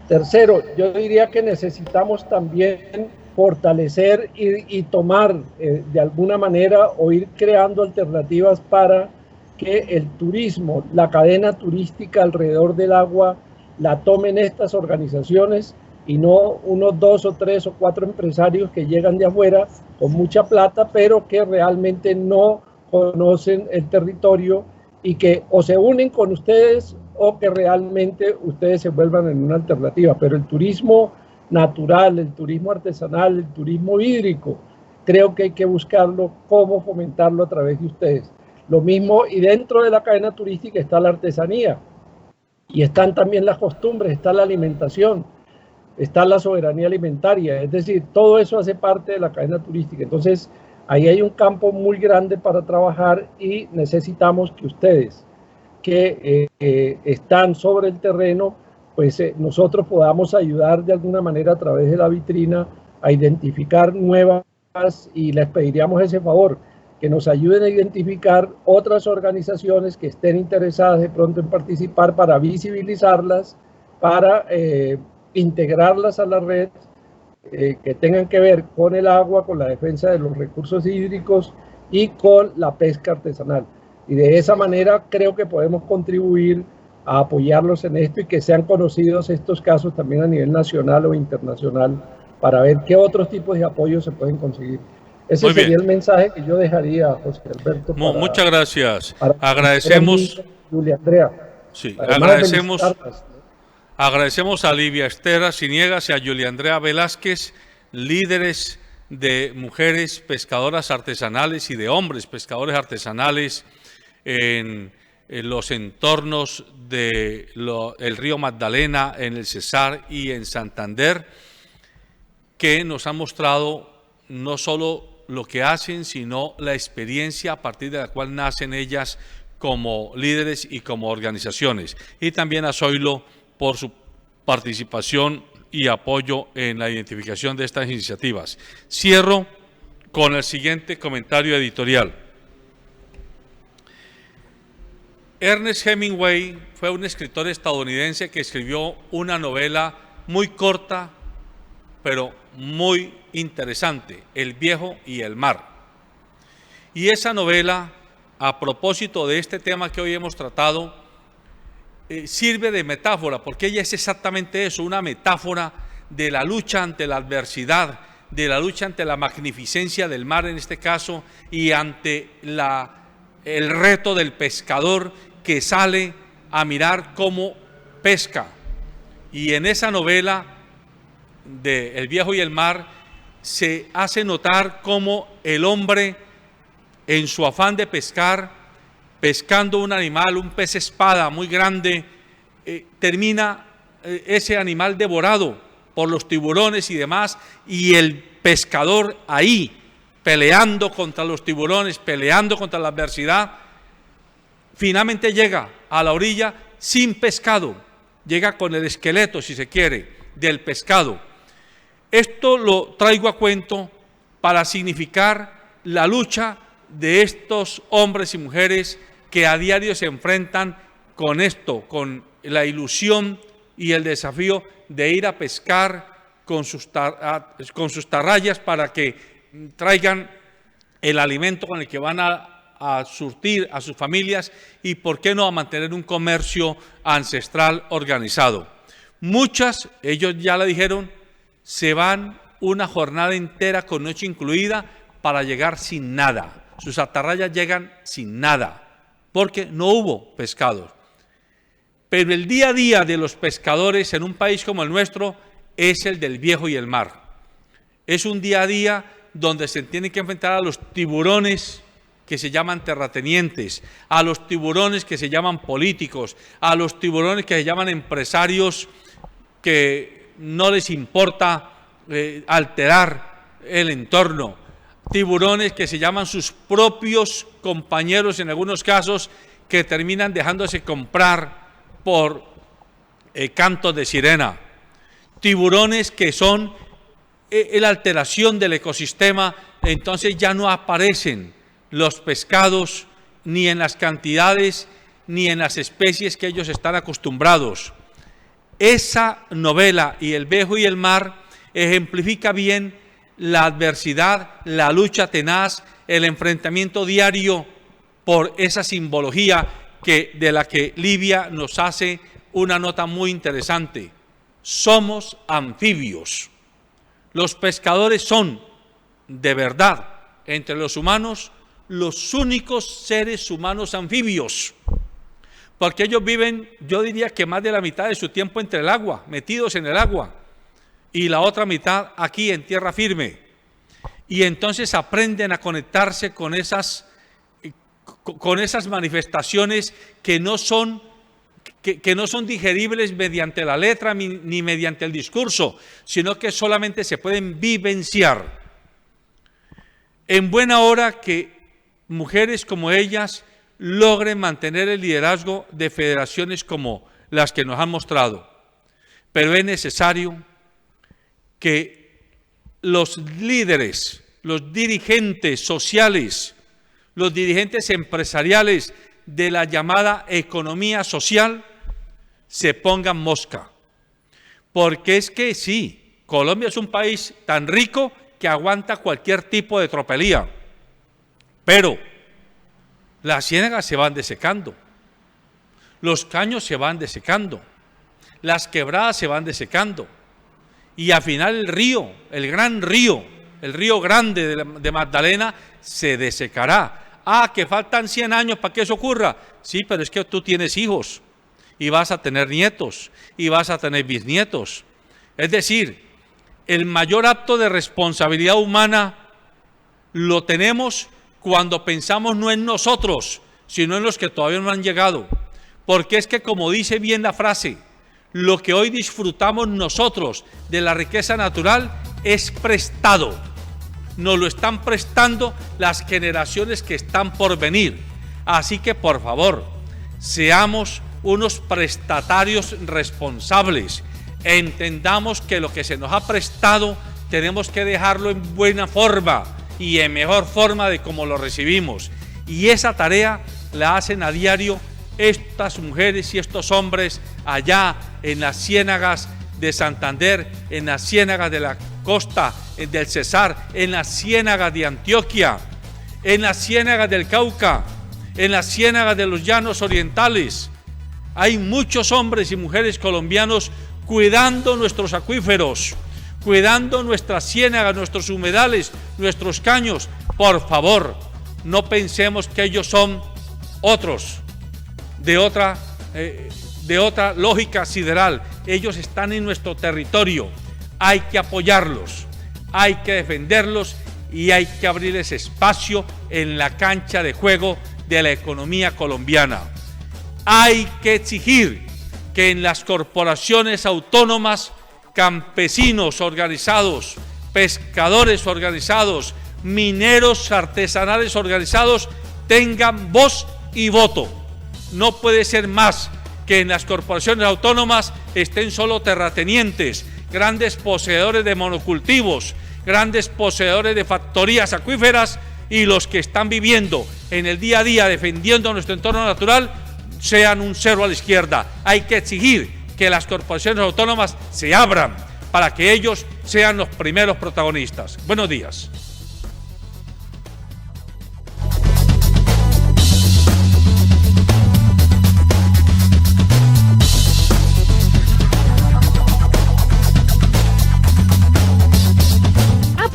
Tercero, yo diría que necesitamos también fortalecer y tomar de alguna manera o ir creando alternativas para que el turismo, la cadena turística alrededor del agua, la tomen estas organizaciones y no unos 2 o 3 o 4 empresarios que llegan de afuera con mucha plata, pero que realmente no conocen el territorio y que o se unen con ustedes o que realmente ustedes se vuelvan en una alternativa. Pero el turismo natural, el turismo artesanal, el turismo hídrico, creo que hay que buscarlo, cómo fomentarlo a través de ustedes. Lo mismo, y dentro de la cadena turística está la artesanía, y están también las costumbres, está la alimentación, está la soberanía alimentaria, es decir, todo eso hace parte de la cadena turística. Entonces, ahí hay un campo muy grande para trabajar y necesitamos que ustedes, que están sobre el terreno, pues nosotros podamos ayudar de alguna manera a través de la vitrina a identificar nuevas, y les pediríamos ese favor, que nos ayuden a identificar otras organizaciones que estén interesadas de pronto en participar para visibilizarlas, para integrarlas a la red, que tengan que ver con el agua, con la defensa de los recursos hídricos y con la pesca artesanal. Y de esa manera creo que podemos contribuir a apoyarlos en esto y que sean conocidos estos casos también a nivel nacional o internacional para ver qué otros tipos de apoyos se pueden conseguir. Ese sería el mensaje que yo dejaría, José Alberto. Muchas gracias. Agradecemos, Julia Andrea. Sí, agradecemos a Livia Esther Arciniegas y a Julia Andrea Velázquez, líderes de mujeres pescadoras artesanales y de hombres pescadores artesanales en los entornos del río Magdalena, en el Cesar y en Santander, que nos han mostrado no solo lo que hacen, sino la experiencia a partir de la cual nacen ellas como líderes y como organizaciones. Y también a Zoilo por su participación y apoyo en la identificación de estas iniciativas. Cierro con el siguiente comentario editorial. Ernest Hemingway fue un escritor estadounidense que escribió una novela muy corta, pero muy interesante, El viejo y el mar. Y esa novela, a propósito de este tema que hoy hemos tratado, sirve de metáfora, porque ella es exactamente eso, una metáfora de la lucha ante la adversidad, de la lucha ante la magnificencia del mar en este caso, y ante el reto del pescador que sale a mirar cómo pesca. Y en esa novela de El viejo y el mar se hace notar cómo el hombre, en su afán de pescar, pescando un animal, un pez espada muy grande, termina ese animal devorado por los tiburones y demás, y el pescador ahí peleando contra los tiburones, peleando contra la adversidad, finalmente llega a la orilla sin pescado, llega con el esqueleto, si se quiere, del pescado. Esto lo traigo a cuento para significar la lucha de estos hombres y mujeres que a diario se enfrentan con esto, con la ilusión y el desafío de ir a pescar con sus tarrayas para que traigan el alimento con el que van a surtir a sus familias y, ¿por qué no?, a mantener un comercio ancestral organizado. Muchas, ellos ya le dijeron, se van una jornada entera con noche incluida para llegar sin nada. Sus atarrayas llegan sin nada, porque no hubo pescado. Pero el día a día de los pescadores en un país como el nuestro es el del viejo y el mar. Es un día a día donde se tienen que enfrentar a los tiburones que se llaman terratenientes, a los tiburones que se llaman políticos, a los tiburones que se llaman empresarios que no les importa alterar el entorno, tiburones que se llaman sus propios compañeros en algunos casos, que terminan dejándose comprar por cantos de sirena, tiburones que son la alteración del ecosistema. Entonces ya no aparecen los pescados ni en las cantidades ni en las especies que ellos están acostumbrados. Esa novela, Y el Bejo y el Mar, ejemplifica bien la adversidad, la lucha tenaz, el enfrentamiento diario por esa simbología de la que Livia nos hace una nota muy interesante. Somos anfibios. Los pescadores son, de verdad, entre los humanos, los únicos seres humanos anfibios, porque ellos viven, yo diría que más de la mitad de su tiempo entre el agua, metidos en el agua, y la otra mitad aquí en tierra firme. Y entonces aprenden a conectarse con esas manifestaciones que no son digeribles mediante la letra ni mediante el discurso, sino que solamente se pueden vivenciar. En buena hora que mujeres como ellas logren mantener el liderazgo de federaciones como las que nos han mostrado, pero es necesario que los líderes, los dirigentes sociales, los dirigentes empresariales de la llamada economía social se pongan mosca, porque es que sí, Colombia es un país tan rico que aguanta cualquier tipo de tropelía, pero las ciénagas se van desecando, los caños se van desecando, las quebradas se van desecando, y al final el río, el gran río, el río Grande de Magdalena se desecará. Ah, que faltan 100 años para que eso ocurra. Sí, pero es que tú tienes hijos, y vas a tener nietos, y vas a tener bisnietos. Es decir, el mayor acto de responsabilidad humana lo tenemos cuando pensamos no en nosotros, sino en los que todavía no han llegado. Porque es que, como dice bien la frase, lo que hoy disfrutamos nosotros de la riqueza natural es prestado. Nos lo están prestando las generaciones que están por venir. Así que, por favor, seamos unos prestatarios responsables. Entendamos que lo que se nos ha prestado tenemos que dejarlo en buena forma y en mejor forma de como lo recibimos. Y esa tarea la hacen a diario estas mujeres y estos hombres allá en las ciénagas de Santander, en las ciénagas de la costa del Cesar, en las ciénagas de Antioquia, en las ciénagas del Cauca, en las ciénagas de los llanos orientales. Hay muchos hombres y mujeres colombianos cuidando nuestros acuíferos, cuidando nuestras ciénagas, nuestros humedales, nuestros caños. Por favor, no pensemos que ellos son otros, de otra lógica sideral. Ellos están en nuestro territorio. Hay que apoyarlos, hay que defenderlos y hay que abrirles espacio en la cancha de juego de la economía colombiana. Hay que exigir que en las corporaciones autónomas, campesinos organizados, pescadores organizados, mineros artesanales organizados tengan voz y voto. No puede ser más que en las corporaciones autónomas estén solo terratenientes, grandes poseedores de monocultivos, grandes poseedores de factorías acuíferas, y los que están viviendo en el día a día defendiendo nuestro entorno natural sean un cero a la izquierda. Hay que exigir que las corporaciones autónomas se abran para que ellos sean los primeros protagonistas. Buenos días.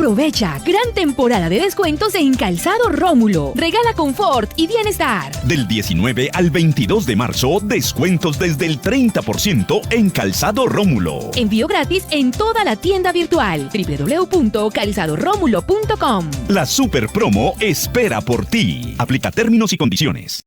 Aprovecha gran temporada de descuentos en Calzado Rómulo. Regala confort y bienestar. Del 19 al 22 de marzo, descuentos desde el 30% en Calzado Rómulo. Envío gratis en toda la tienda virtual www.calzadoromulo.com. La super promo espera por ti. Aplica términos y condiciones.